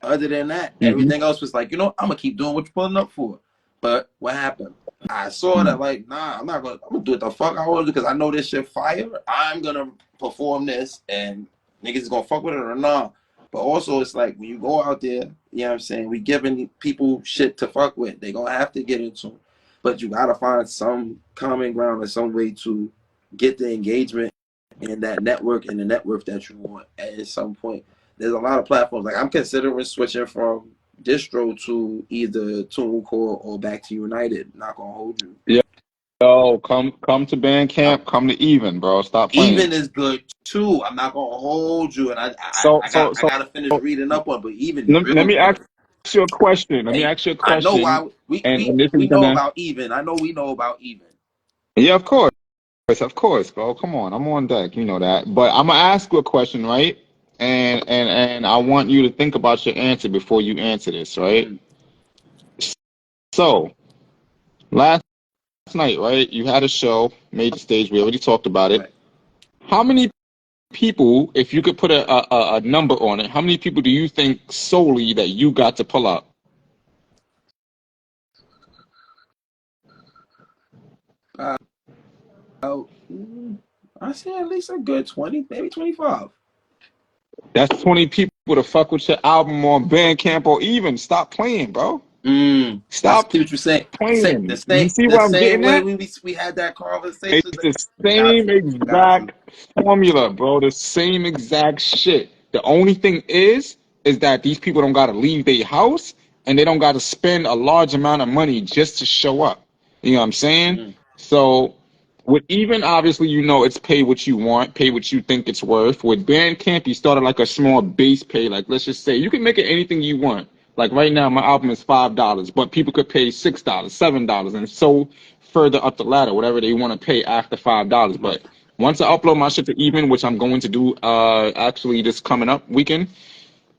Other than that, Mm-hmm. everything else was like, I'm gonna keep doing what you're pulling up for. But what happened? I saw that like, nah, I'm gonna do what the fuck I want to do because I know this shit fire. I'm gonna perform this and niggas is gonna fuck with it or not. But also it's like when you go out there, you know what I'm saying, we giving people shit to fuck with. They gonna have to get into it. But you gotta find some common ground or some way to get the engagement in that network and the network that you want at some point. There's a lot of platforms. Like I'm considering switching from distro to either TuneCore or back to United. Not gonna hold you. Yeah. Yo, come to Bandcamp, come to Even, bro. Stop Even playing. is good too. I'm not gonna hold you, and So so I so gotta finish reading up on. But even is let real me ask good. you a question. Let me Hey, ask you a I know question, why and this is we know gonna. about even. I know we know about even. Yeah, of course, bro. Come on, I'm on deck. You know that. But I'm gonna ask you a question, right? And I want you to think about your answer before you answer this, right? So last night, right? You had a show, made the stage. We already talked about it. Right. How many people, if you could put a number on it, how many people do you think solely that you got to pull up? Oh, I say at least a good 20, maybe 25. That's 20 people to fuck with your album on Bandcamp or Even. Stop playing, bro. I Stop see what you're saying. playing. You see The what I'm same getting way at? we had that conversation. It's the Got same you. Got you. exact formula, bro. The same exact shit. The only thing is that these people don't gotta leave their house and they don't gotta spend a large amount of money just to show up. You know what I'm saying? Mm. So with Even, obviously, it's pay what you want, pay what you think it's worth. With Bandcamp, you started like a small base pay. Like let's just say you can make it anything you want. Like right now, my album is $5, but people could pay $6, $7, and so further up the ladder, whatever they want to pay after $5. Right. But once I upload my shit to Even, which I'm going to do actually this coming up weekend,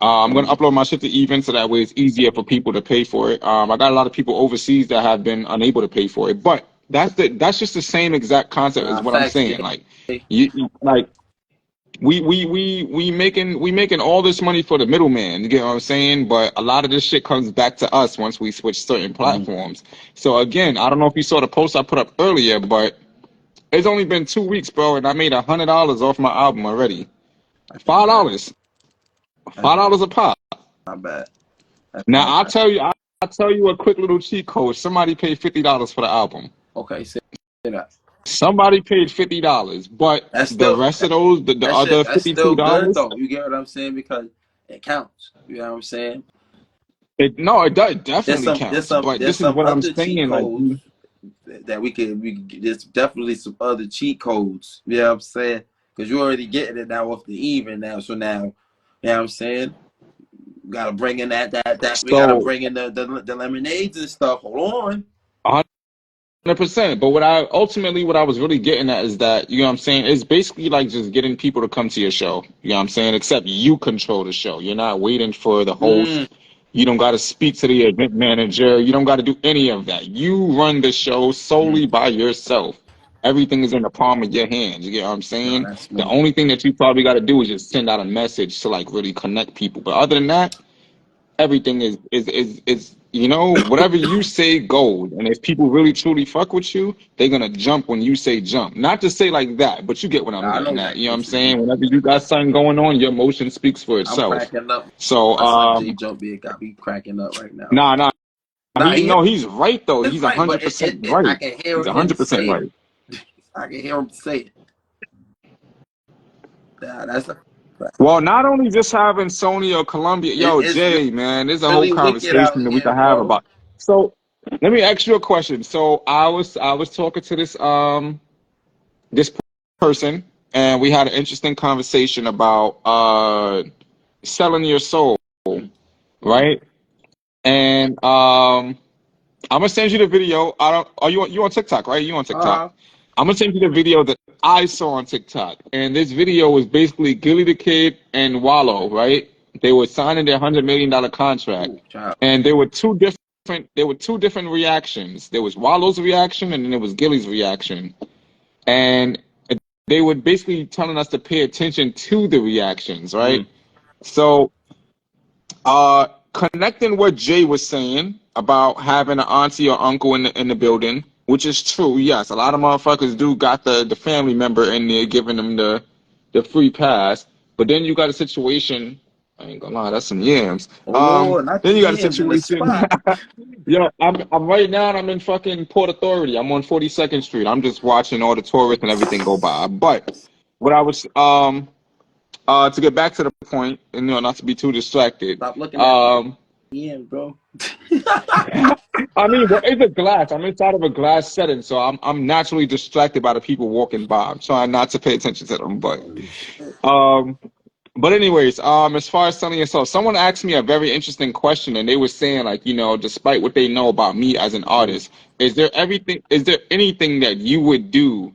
I'm gonna upload my shit to Even so that way it's easier for people to pay for it. I got a lot of people overseas that have been unable to pay for it, but that's just the same exact concept as what I'm Facts, saying. Jay. Like like we making all this money for the middleman. You get what I'm saying? But a lot of this shit comes back to us once we switch certain platforms. So again, I don't know if you saw the post I put up earlier, but it's only been 2 weeks, bro, and I made $100 off my album already. That's not bad. $5, That's $5 a pop. not bad. That's Now not I'll bad. tell you, tell you a quick little cheat code. Somebody paid $50 for the album. Okay, say that. Somebody paid $50, but That's the still rest of those, the that other shit. That's $52 still good dollars, though. You get what I'm saying? Because it counts. You know what I'm saying? it does, it There's definitely some counts. But there's this is some what I'm other cheat saying. Like, codes that we can there's definitely some other cheat codes. You know what I'm saying? Because you're already getting it now off the even now. So now, you know what I'm saying? Gotta bring in that we gotta so bring in the lemonades and stuff. Hold on. 100%. But what I was really getting at is that, you know what I'm saying, it's basically like just getting people to come to your show. You know what I'm saying? Except you control the show. You're not waiting for the Mm, host. You don't got to speak to the event manager. You don't got to do any of that. You run the show solely mm. by yourself. Everything is in the palm of your hands. You get what I'm No, saying? that's The smooth. only thing that you probably got to do is just send out a message to like really connect people. But other than that, everything is you know, whatever you say goes. And if people really truly fuck with you, they're gonna jump when you say jump. Not to say like that, but you get what I'm I know getting at. exactly You know what I'm what you mean. saying? Whenever you got something going on, your emotion speaks for I'm itself. cracking up. So My son Jay Jump Big got me cracking up right now. nah, Nah, he's right though. it's He's a right, hundred but percent right. I can hear He's a him hundred percent say it. right. I can hear him say it. Nah, that's a Well, not only just having Sony or Columbia, yo, it's Jay, man, there's a whole really wicked out conversation that we here, can have bro. about. So let me ask you a question. So I was talking to this person, and we had an interesting conversation about selling your soul, Mm. right? And I'm gonna send you the video. I don't. Are you on TikTok, right? You on TikTok? Uh-huh. I'm gonna send you the video that I saw on TikTok, and this video was basically Gilly the Kid and Wallow, right? They were signing their $100 million contract, Ooh, child. and there were two different. There were two different reactions. There was Wallow's reaction, and then there was Gilly's reaction, and they were basically telling us to pay attention to the reactions, right? Mm. So, connecting what Jay was saying about having an auntie or uncle in the building, which is true. Yes, a lot of motherfuckers do got the family member in there giving them the free pass. But then you got a situation. I ain't gonna lie, that's some yams. Oh Lord, not the Then you got a yams in the situation. spot. Yeah, I'm right now. I'm in fucking Port Authority. I'm on 42nd Street. I'm just watching all the tourists and everything go by. But what I was to get back to the point, and not to be too distracted. Stop looking at Um, yams, bro. I mean, well, it's a glass. I'm inside of a glass setting, so I'm naturally distracted by the people walking by. I'm trying not to pay attention to them, Oh shit. um, but anyways, as far as selling yourself, someone asked me a very interesting question, and they were saying like, despite what they know about me as an Mm. artist, is there anything that you would do,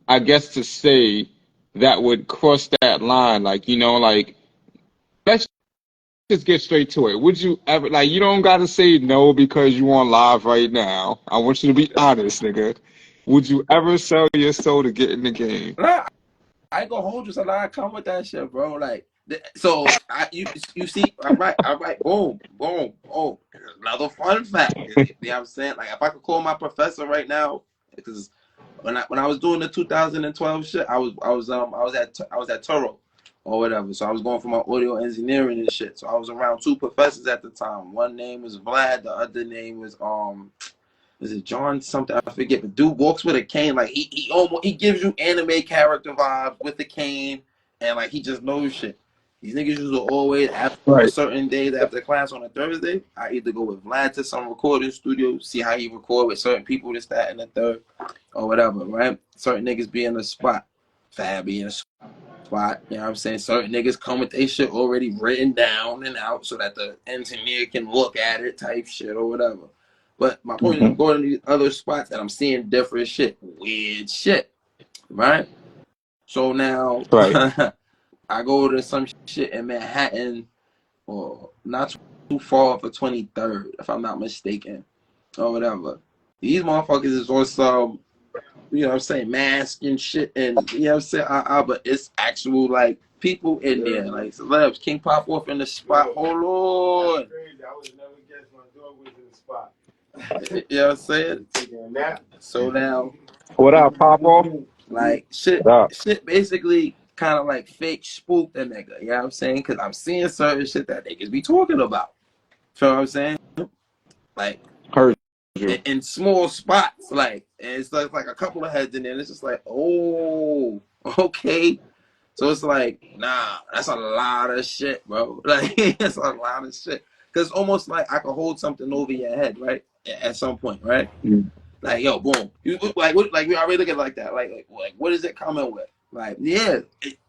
I guess, to say that would cross that line? Like, like let's just get straight to it. Would you ever, like, you don't gotta say no because you on live right now. I want you to be honest, nigga. Would you ever sell your soul to get in the game? Nah, I ain't gonna hold you, so I come with that shit, bro. Like, so you see, all right, boom, boom, boom. Another fun fact. You know what I'm saying? Like, if I could call my professor right now, because when I was doing the 2012 shit, I was at Turo or whatever. So I was going for my audio engineering and shit. So I was around two professors at the time. One name was Vlad, the other name was is it John something? I forget. But dude walks with a cane. Like he gives you anime character vibes with the cane, and like he just knows shit. These niggas used to always after Right. certain days after class on a Thursday, I either go with Vlad to some recording studio, see how he record with certain people, this, that, and the third, or whatever, right? Certain niggas be in the spot. Fab be in the spot. You know what I'm saying? Certain niggas come with their shit already written down and out so that the engineer can look at it type shit or whatever. But my point is I'm Mhm. going to these other spots and I'm seeing different shit. Weird shit. Right? So now Right. I go to some shit in Manhattan or not too far for 23rd, if I'm not mistaken. Or whatever. These motherfuckers is on some, you know what I'm saying, mask and shit, and you know what I'm saying, but it's actual like people in there, like celebs. King Pop off in the spot. Hold on. I would never guess my dog was in the spot. You know what I'm saying? So now, What up, Pop off? like What up? shit basically kind of like fake spooked a nigga. You know what I'm saying? Because I'm seeing certain shit that niggas be talking about. You know what I'm saying? like Heard you. in small spots, like, and it's like a couple of heads in there, and it's just like, oh, okay. So it's like, nah, that's a lot of shit, bro. Like, it's a lot of shit. Cause it's almost like I could hold something over your head, right? At some point, right? Mm. Like, yo, boom. You like what? Like we already look at it like that. Like what is it coming with? Like, yeah,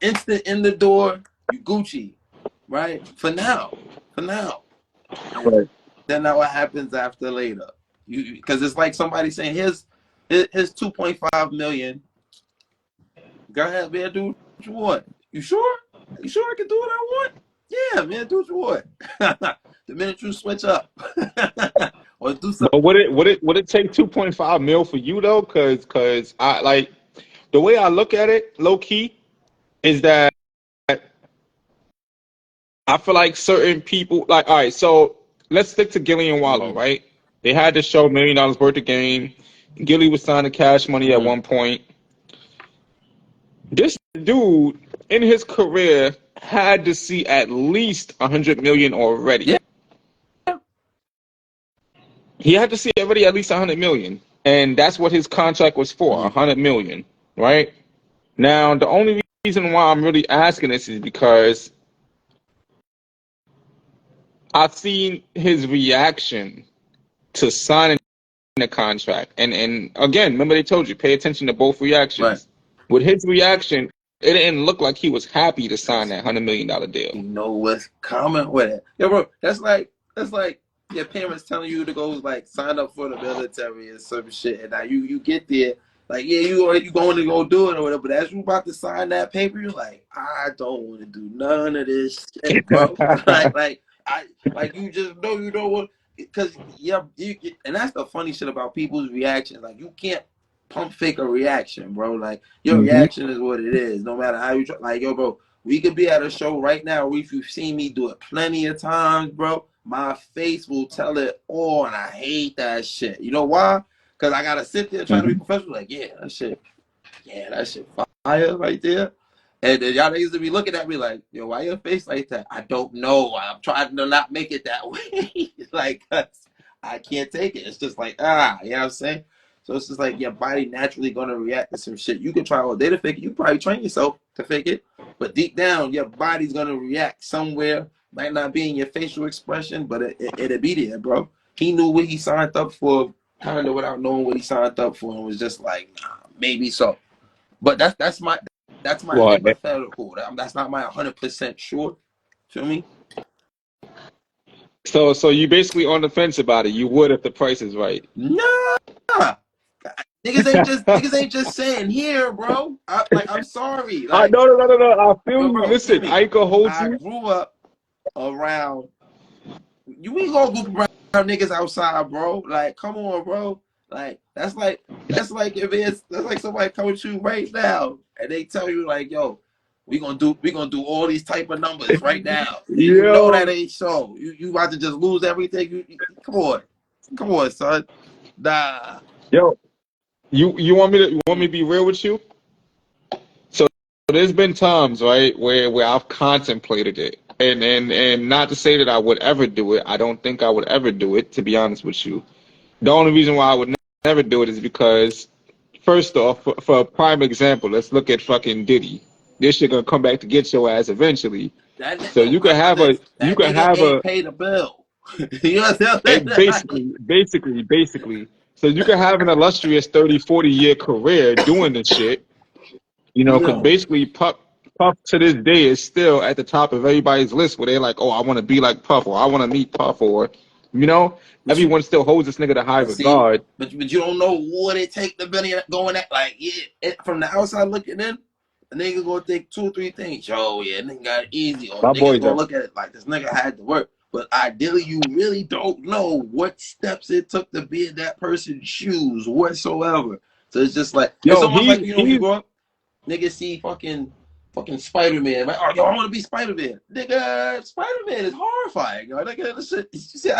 instant in the door, you Gucci, right? For now. And Right. then now what happens after later? You because it's like somebody saying, here's 2.5 million. Go ahead, man, do what you want. You sure? You sure I can do what I want? Yeah, man, do what you want. The minute you switch up or do something. But would it take 2.5 mil for you though? Cause I like the way I look at it, low key, is that I feel like certain people like all right, so let's stick to Gilly and Wallow, Mm-hmm. right? They had to show $1 million worth of game. Gilly was signing cash money at one point. This dude in his career had to see at least 100 million already. Yeah. He had to see already at least 100 million, and that's what his contract was for, Mm-hmm. 100 million, right? Now, the only reason why I'm really asking this is because I've seen his reaction to signing the contract, and again, remember they told you pay attention to both Right. reactions. With his reaction, it didn't look like he was happy to sign that $100 million deal. You know what's coming with it. Yo, bro, that's like your parents telling you to go like sign up for the military and some shit. And now you get there, like, yeah, you going to go do it or whatever. But as you about to sign that paper, you're like, I don't want to do none of this shit, bro. like you just know you don't want, because and that's the funny shit about people's reactions. Like, you can't pump fake a reaction, bro. Like, your reaction is what it is, no matter how you try. Like, yo, bro, we could be at a show right now. If you've seen me do it plenty of times, bro, my face will tell it all, and I hate that shit. You know why? Because I gotta sit there trying to be professional. Like, yeah, that shit fire right there. And then y'all niggas to be looking at me like, yo, why your face like that? I don't know. I'm trying to not make it that way. Like, I can't take it. It's just like, you know what I'm saying? So it's just like your body naturally gonna react to some shit. You can try all day to fake it. You probably train yourself to fake it, but deep down, your body's gonna react somewhere. Might not be in your facial expression, but it'll be there, bro. He knew what he signed up for, kind of without knowing what he signed up for, and was just like, nah, maybe so. But that's my Well, hypothetical. That's not my 100% sure. Feel me? so you basically on the fence about it. You would if the price is right. Nah. Niggas ain't just saying here, bro. I'm sorry. Like, No. I feel yo, you. bro, hear Listen, me. I ain't gonna hold I you. grew up around, you ain't gonna group around niggas outside, bro. Like, come on, bro. Like, that's like that's like somebody coming to you right now and they tell you like, yo, we gonna do all these type of numbers right now. And you know that Yo, ain't so. You about to just lose everything. Come on, son. Nah. yo, you want me to be real with you? So there's been times, right, where I've contemplated it, and not to say that I would ever do it. I don't think I would ever do it, to be honest with you. The only reason why I would never do it is because, first off, for a prime example, let's look at fucking Diddy. This shit gonna come back to get your ass eventually. So Yo, remember this. you That can nigga have ain't a paid a bill. You know what I'm saying? basically. So you can have an illustrious 30, 40 year career doing this shit. You know, because Yo, basically Puff to this day is still at the top of everybody's list where they're like, oh, I want to be like Puff, or I want to meet Puff, or, you know, but everyone still holds this nigga to high but see, regard. but you don't know what it take to be going at, like, yeah, from the outside looking in, a nigga gonna think 2 or 3 things. Yo, yeah, nigga got it easy, or My niggas boys gonna are. look at it like this nigga had to work. But ideally, you really don't know what steps it took to be in that person's shoes whatsoever. So it's just like, it's Yo, almost like, when you he's grow up, niggas see fucking Spider-Man. Like, oh, yo, I want to be Spider-Man. Nigga, Spider-Man is horrifying. Yo. Nigga, this shit, you see,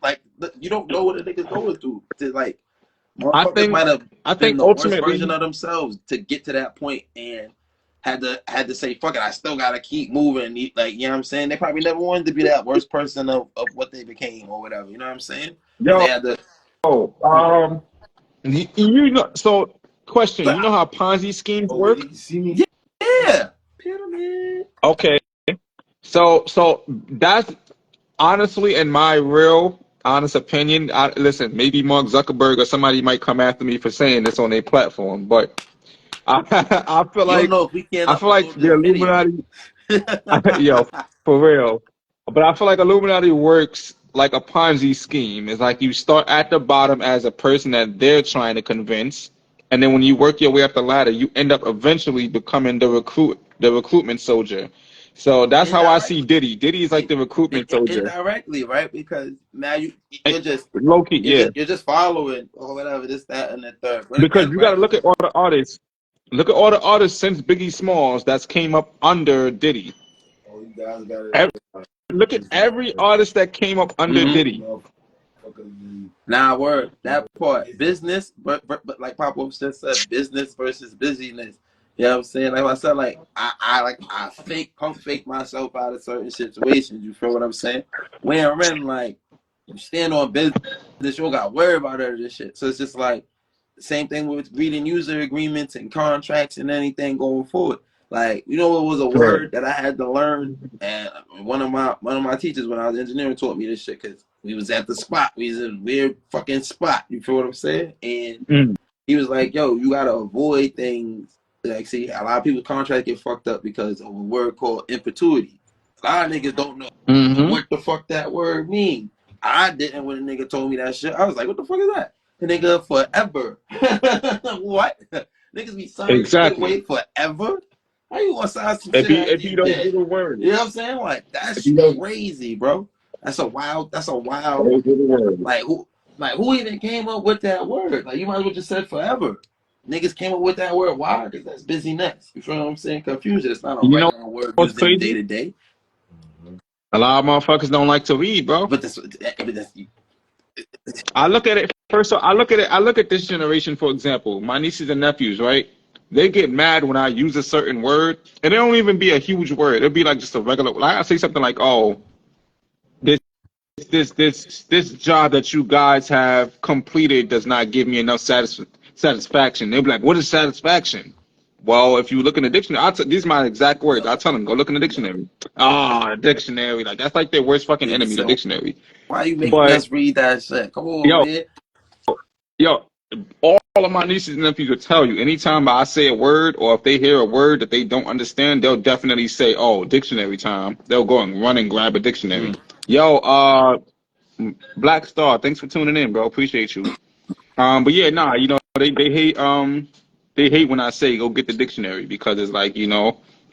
like, you don't know what a nigga's going through. To, like, I motherfuckers think might have I been think the worst version ultimately of themselves to get to that point and had to say, fuck it, I still gotta keep moving. Like, you know what I'm saying? They probably never wanted to be that worst person of what they became or whatever. You know what I'm saying? because they Yo, had the. you know. So, question: you know how Ponzi schemes work? Yeah. Pyramid. Okay. So that's honestly, in my real honest opinion. Listen, maybe Mark Zuckerberg or somebody might come after me for saying this on their platform, but I, I feel You don't like know if we can't I feel like upload the this video. Illuminati. Yo, for real. But I feel like Illuminati works like a Ponzi scheme. It's like you start at the bottom as a person that they're trying to convince, and then when you work your way up the ladder, you end up eventually becoming the recruitment soldier. So that's how I see Indirectly. Diddy. Diddy is like the recruitment soldier. Indirectly, right? Because now And you're just low key, yeah. you're just following or whatever, this, that, and the third. But Because you got to look indirectly, at all the artists. Look at all the artists since Biggie Smalls that's came up under Diddy. Look at every artist that came up under Diddy. now word that part business, but like Papa just said, business versus busyness. You know what I'm saying? Like I said, like I pump fake myself out of certain situations. You feel what I'm saying? When like you stand on business, you don't got to worry about all this shit. So it's just like the same thing with reading user agreements and contracts and anything going forward. Like, you know what was a Right. word that I had to learn, and one of my teachers when I was engineering taught me this shit because we was at the spot. We was in a weird fucking spot. You feel what I'm saying? And Mm. he was like, "Yo, you gotta avoid things." Like, see, a lot of people's contracts get fucked up because of a word called impertuity. A lot of niggas don't know Mm-hmm. what the fuck that word mean. I didn't when a nigga told me that shit. I was like, "What the fuck is that?" The nigga forever. What? Niggas be signing shit Exactly. wait forever? How you gonna sign some If shit he after if he you don't dead? get a word, You know what I'm saying? Like, if that's he don't, crazy, bro. That's a wild. don't get a word. Like who even came up with that word? Like, you might as well just said forever. Niggas came up with that word. Why? Because that's busyness. You feel what I'm saying? Confusion. It's not a You know regular word what's used in crazy? day to day. A lot of motherfuckers don't like to read, bro. But that's I look at it first. I look at it. I look at this generation, for example, my nieces and nephews. Right? They get mad when I use a certain word, and it don't even be a huge word. It'll be like just a regular. Like I say something like, "Oh, this this job that you guys have completed does not give me enough satisfaction." They'll be like, "What is satisfaction?" Well, if you look in the dictionary, these are my exact words. I tell them, go look in the dictionary. Ah, dictionary. Like that's like their worst fucking enemy, the so dictionary. why you making But us read that shit? Come on, yo, man. yo, all of my nieces and nephews will tell you anytime I say a word or if they hear a word that they don't understand, they'll definitely say, "Oh, dictionary time." They'll go and run and grab a dictionary. Yo, Black Star, thanks for tuning in, bro. Appreciate you. But yeah, nah, they hate when I say go get the dictionary because it's like,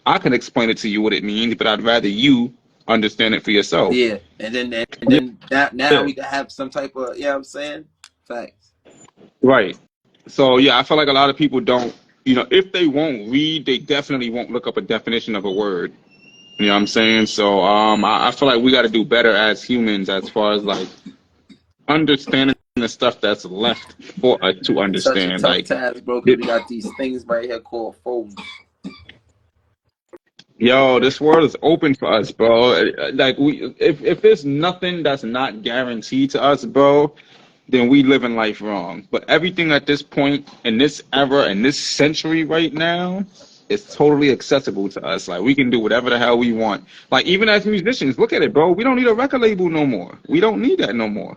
I can explain it to you what it means, but I'd rather you understand it for yourself. Yeah, Yeah, and then that now yeah, we can have some type of, you know what I'm saying? Facts. right. So yeah, I feel like a lot of people don't, if they won't read, they definitely won't look up a definition of a word. You know what I'm saying? So I feel like we got to do better as humans as far as like understanding the stuff that's left for us to Such a understand. tough Like, task, bro, because it, we got these things right here called phones. yo, this world is open for us, bro. Like, if there's nothing that's not guaranteed to us, bro, then we living life wrong. But everything at this point in this era in this century right now is totally accessible to us. Like we can do whatever the hell we want. Like even as musicians, look at it, bro. We don't need a record label no more. We don't need that no more.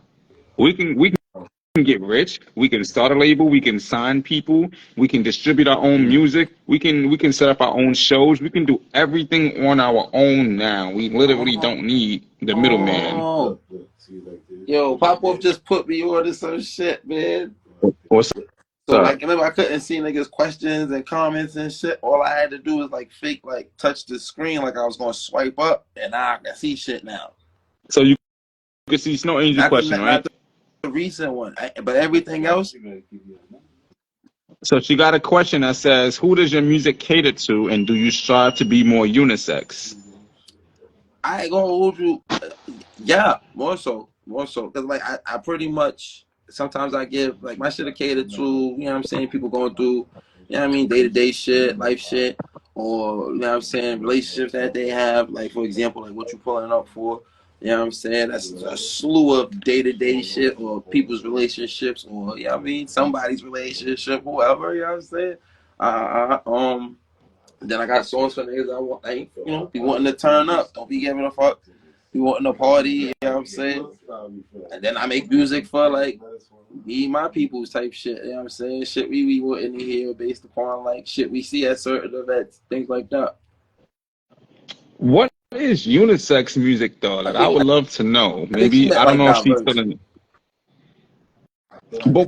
We can get rich. We can start a label. We can sign people. We can distribute our own music. We can set up our own shows. We can do everything on our own now. We literally Oh, don't need the middleman. oh. Yo, Pop Off just put me on to some shit, man. What's So up? like, remember I couldn't see niggas' questions and comments and shit. All I had to do was like fake, like touch the screen like I was gonna swipe up, and I can see shit now. So you can see Snow Angel question, Not right? the recent one, but everything else. So she got a question that says, "Who does your music cater to, and do you strive to be more unisex?" I ain't gonna hold you. Yeah, more so, because like I pretty much sometimes I give like my shit catered to, you know what I'm saying, people going through, you know what I mean, day to day shit, life shit, or you know what I'm saying, relationships that they have, like for example, like what you pulling up for, You know what I'm saying? That's a slew of day-to-day shit or people's relationships or, you know what I mean, somebody's relationship, whoever, you know what I'm saying? Then I got songs for niggas I want, like, you know, be wanting to turn up. Don't be giving a fuck. Be wanting to party, you know what I'm saying? And then I make music for, like, me, my people's type shit, you know what I'm saying? Shit we be wanting to hear based upon, like, shit we see at certain events, things like that. What is unisex music though? I Like, I think would love to know. I think she Maybe meant I don't like know if she's diverse. still in.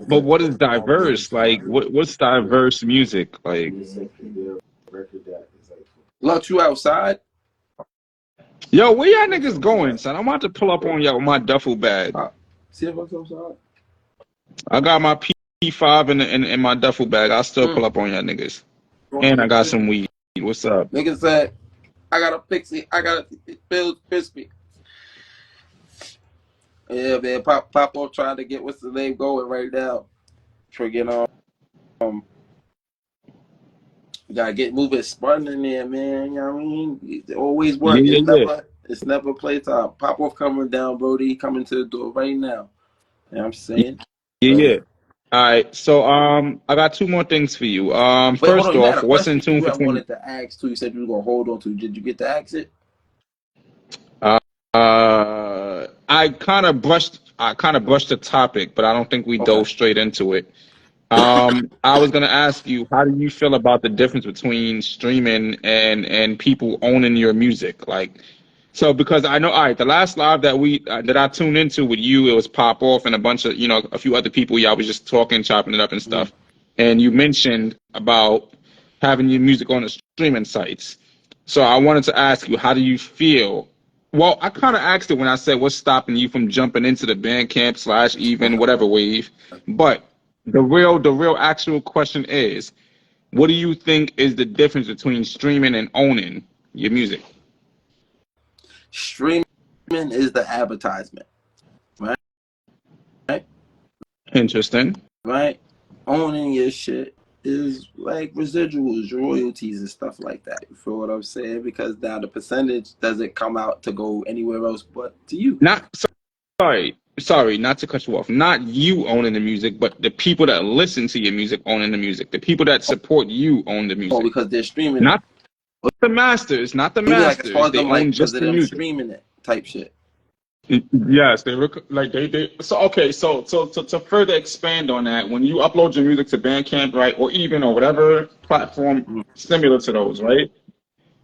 But what is diverse? Like, what's diverse music? Like, Lux, you outside? yo, where y'all niggas going, son? I'm about to pull up on y'all with my duffel bag. See if Lux outside. I got my P5 in my duffel bag. I'll still pull up on y'all niggas. And I got some weed. What's up? Niggas said, I got a pixie, I got a Bill Crispy. Yeah, man, Pop off trying to get what's the name going right now. Friggin' you gotta get moving spun in there, man. You know what I mean? It always work. Yeah, yeah, It's never playtime. Pop off coming down, Brody, coming to the door right now. You know what I'm saying? yeah. All right. So I got two more things for you. Wait, hold on. First You had off, a what's in question tune you for had wanted to ask too. You said you were gonna hold on to. Did you get to ask it? Uh, I kind of brushed the topic, but I don't think we Okay. dove straight into it. I was gonna ask you, how do you feel about the difference between streaming and people owning your music? Like, so because I know, all right, the last live that I tuned into with you, it was Pop Off and a bunch of, a few other people. Y'all was just talking, chopping it up and stuff. And you mentioned about having your music on the streaming sites. So I wanted to ask you, how do you feel? Well, I kind of asked it when I said, what's stopping you from jumping into the Bandcamp / even whatever wave? But the real actual question is, what do you think is the difference between streaming and owning your music? Streaming is the advertisement, right? Interesting. Right? Owning your shit is like residuals, royalties, and stuff like that. You feel what I'm saying? Because now the percentage doesn't come out to go anywhere else but to you. Not sorry, not to cut you off. Not you owning the music, but the people that listen to your music owning the music. The people that support you own the Oh, music. because they're streaming it. Not the masters, not the You mean like as far masters. as They them, like own because just of the them music. streaming it type shit. Yes, they so okay, so to further expand on that, when you upload your music to Bandcamp, right, or even or whatever platform similar to those, right?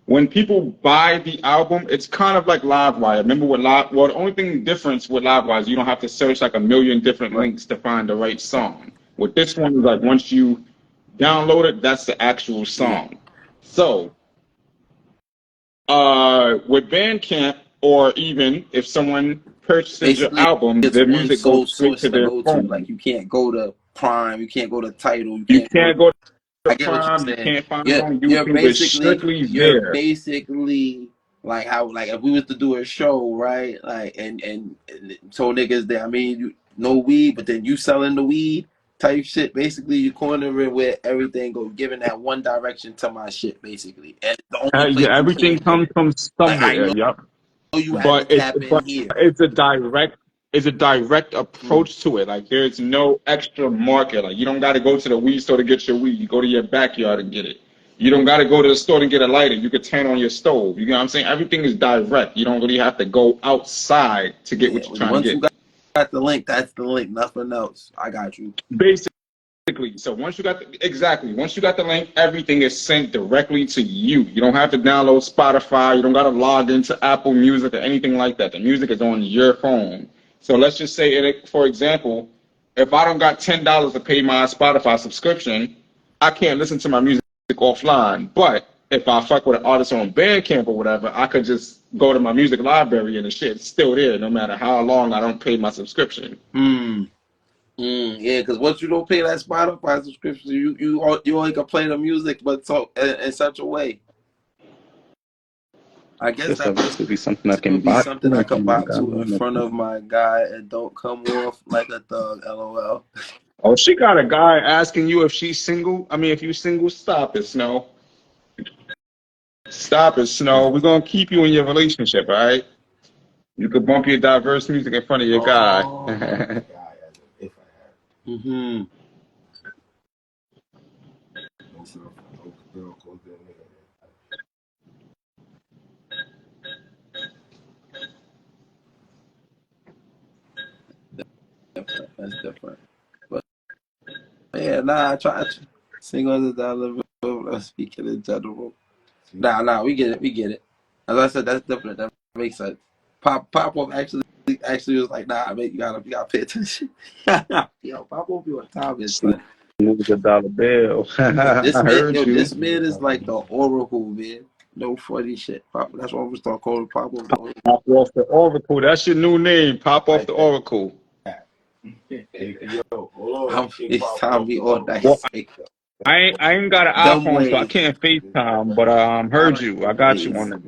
When people buy the album, it's kind of like LiveWire. Remember the only thing difference with LiveWire is you don't have to search like a million different Right. links to find the right song. With this one, is like once you download it, that's the actual song. So with Bandcamp, or even if someone purchases your Basically, album, it's their one music goes sole straight source to to their go to. phone. Like you can't go to Prime, you can't go to Tidal, you You can't go to. can't go I to get what you're Prime, you saying. can't find it on You're YouTube. It's basically strictly there. like how like if we was to do a show, right? Like and so niggas that I mean you no weed, but then you selling the weed type shit. Basically, you cornering where everything goes, giving that one direction to my shit, basically. And the only place Yeah, you everything can't get comes it. from Like I somewhere. know Yep. you had to But it's tap in but here. it's a direct approach to it. Like there's no extra market. Like you don't got to go to the weed store to get your weed. You go to your backyard and get it. You don't got to go to the store to get a lighter. You could turn on your stove. You know what I'm saying? Everything is direct. You don't really have to go outside to get Yeah, what you're when trying to once you get. got the link, that's the link. Nothing else. I got you. Basically, so once you got the link, everything is sent directly to you. You don't have to download Spotify. You don't got to log into Apple Music or anything like that. The music is on your phone. So let's just say, for example, if I don't got $10 to pay my Spotify subscription, I can't listen to my music offline. But if I fuck with an artist on Bandcamp or whatever, I could just go to my music library and the shit's still there, no matter how long I don't pay my subscription. Yeah, because once you don't pay that Spotify subscription, you only can play the music, but so in such a way. I guess This that would be something I can would be bot. something I could bop to in front of my guy and don't come off like a thug. LOL. Oh, she got a guy asking you if she's single. I mean, if you single, stop it, Snow. Stop it, Snow. We're gonna keep you in your relationship, all right? You could bump your diverse music in front of your guy. If I had. Mm-hmm. No girl called that nigga. Different. That's different. But yeah, nah, I try to sing on the dollar bill. Speaking in general. Nah, we get it. As I said, that's different. That makes sense. Pop up actually was like, nah, man, you gotta pay attention. Yo, Pop up be on top is son. Lose a dollar bill. I heard you. This man is like the oracle, man. No funny shit. Pop, that's what I'm gonna start calling Pop up. Pop off the Oracle. That's your new name. Pop off the Oracle. Yo, hold on. I'm FaceTime me all night. Well, I ain't got an Dumb iPhone, so I way. can't FaceTime, but heard you. I got you on it.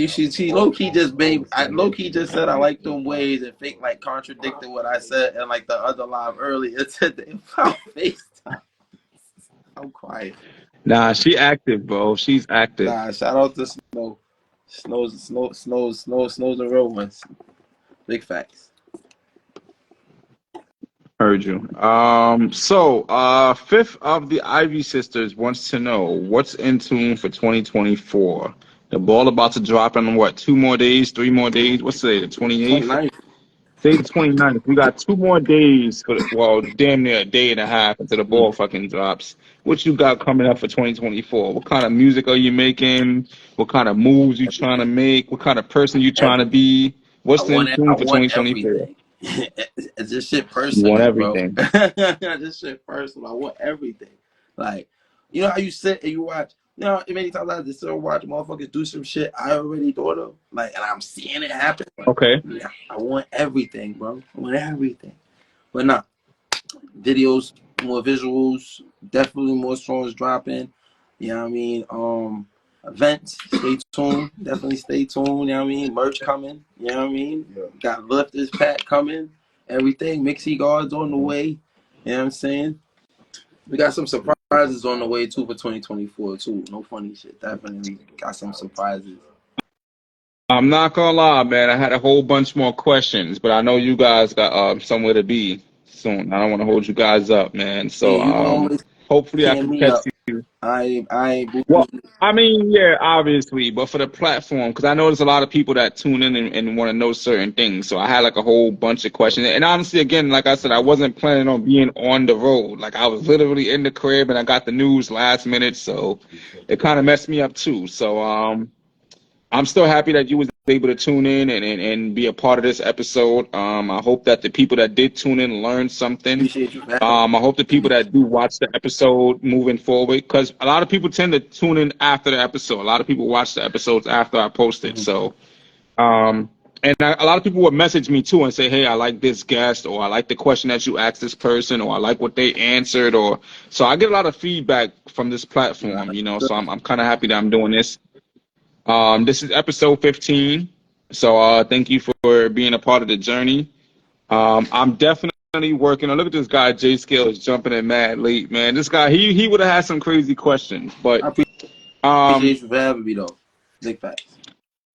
She low key just made. Low key just said I like them ways and fake like contradicted what I said and like the other live earlier today about FaceTime. I'm quiet. Nah, she active, bro. She's active. Nah, shout out to Snow. Snow's the real ones. Big facts. Heard you. So, fifth of the Ivy sisters wants to know what's in tune for 2024. The ball about to drop in what? 2 more days, 3 more days? What's today? The 28th? 29th. Say the 29th. We got 2 more days for well, damn near a day and a half until the ball fucking drops. What you got coming up for 2024? What kind of music are you making? What kind of moves you trying to make? What kind of person you trying to be? What's in tune for 2024? Everything. It's just shit You personal, want bro. everything. This shit personal. I want everything. Like, you know how you sit and you watch. You know, many times I just sit and watch motherfuckers do some shit I already thought of. Like, and I'm seeing it happen. Like, Okay. yeah, I want everything, bro. I want everything. But nah, videos, more visuals, definitely more songs dropping. You know what I mean? Events, stay tuned. Definitely stay tuned. You know what I mean? Merch coming. You know what I mean? Yeah. Got Lifters pack coming. Everything. Mixxy Gods on the way. You know what I'm saying? We got some surprises on the way too for 2024 too. No funny shit. Definitely got some surprises. I'm not gonna lie, man. I had a whole bunch more questions, but I know you guys got somewhere to be soon. I don't want to hold you guys up, man. So Hey, you can always hopefully I can can me catch up. you. I ain't Well, I mean, yeah, obviously, but for the platform, because I know there's a lot of people that tune in and want to know certain things. So I had like a whole bunch of questions. And honestly, again, like I said, I wasn't planning on being on the road. Like I was literally in the crib and I got the news last minute, so it kind of messed me up too. So I'm still happy that you was able to tune in and be a part of this episode. I hope that the people that did tune in learned something. appreciate you for having I hope the people that do watch the episode moving forward, because a lot of people tend to tune in after the episode. A lot of people watch the episodes after I post it. So, a lot of people would message me too and say, "Hey, I like this guest," or "I like the question that you asked this person," or "I like what they answered," or so I get a lot of feedback from this platform. You know, so I'm kind of happy that I'm doing this. This is episode 15. So thank you for being a part of the journey. I'm definitely working on. Look at this guy, J Scales, jumping in mad late, man. This guy, he would have had some crazy questions, but I appreciate you for having me though. Big facts.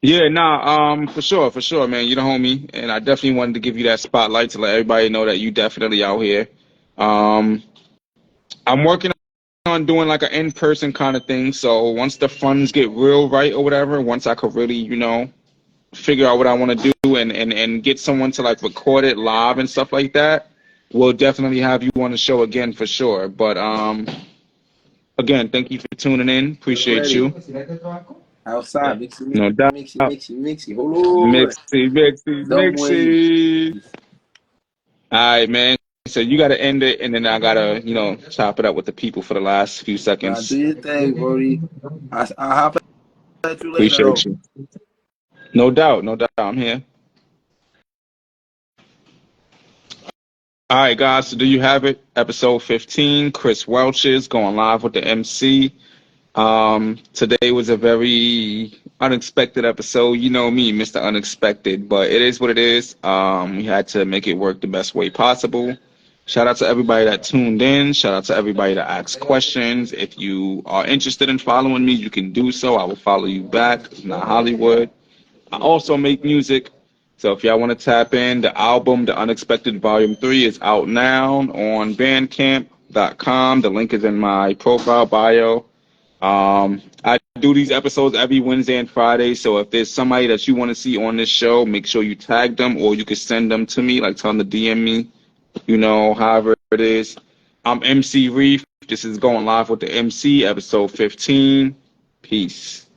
yeah, nah, for sure, man. You're the homie, and I definitely wanted to give you that spotlight to let everybody know that you definitely out here. I'm working on doing like an in-person kind of thing. So once the funds get real right or whatever, once I could really, figure out what I want to do and get someone to like record it live and stuff like that, we'll definitely have you on the show again for sure. But again, thank you for tuning in. Appreciate you. Outside, Mixxy. No doubt. Hold on. Dumb ways. Mixxy. All right, man. So you got to end it, and then I got to, chop it up with the people for the last few Nah, seconds. do your thing, Brody. I'll hop at you later. Appreciate you. No doubt. I'm here. All right, guys. So do you have it? Episode 15. Chris Welchs going live with the MC. Today was a very unexpected episode. You know me, Mr. Unexpected, but it is what it is. We had to make it work the best way possible. Shout out to everybody that tuned in. Shout out to everybody that asked questions. If you are interested in following me, you can do so. I will follow you back. It's not Hollywood. I also make music. So if y'all want to tap in, the album, The Unexpected Volume 3, is out now on bandcamp.com. The link is in my profile bio. I do these episodes every Wednesday and Friday. So if there's somebody that you want to see on this show, make sure you tag them, or you can send them to me, like tell them to DM me, however it is. I'm MC Reef. This is Going Live with the MC, episode 15. Peace.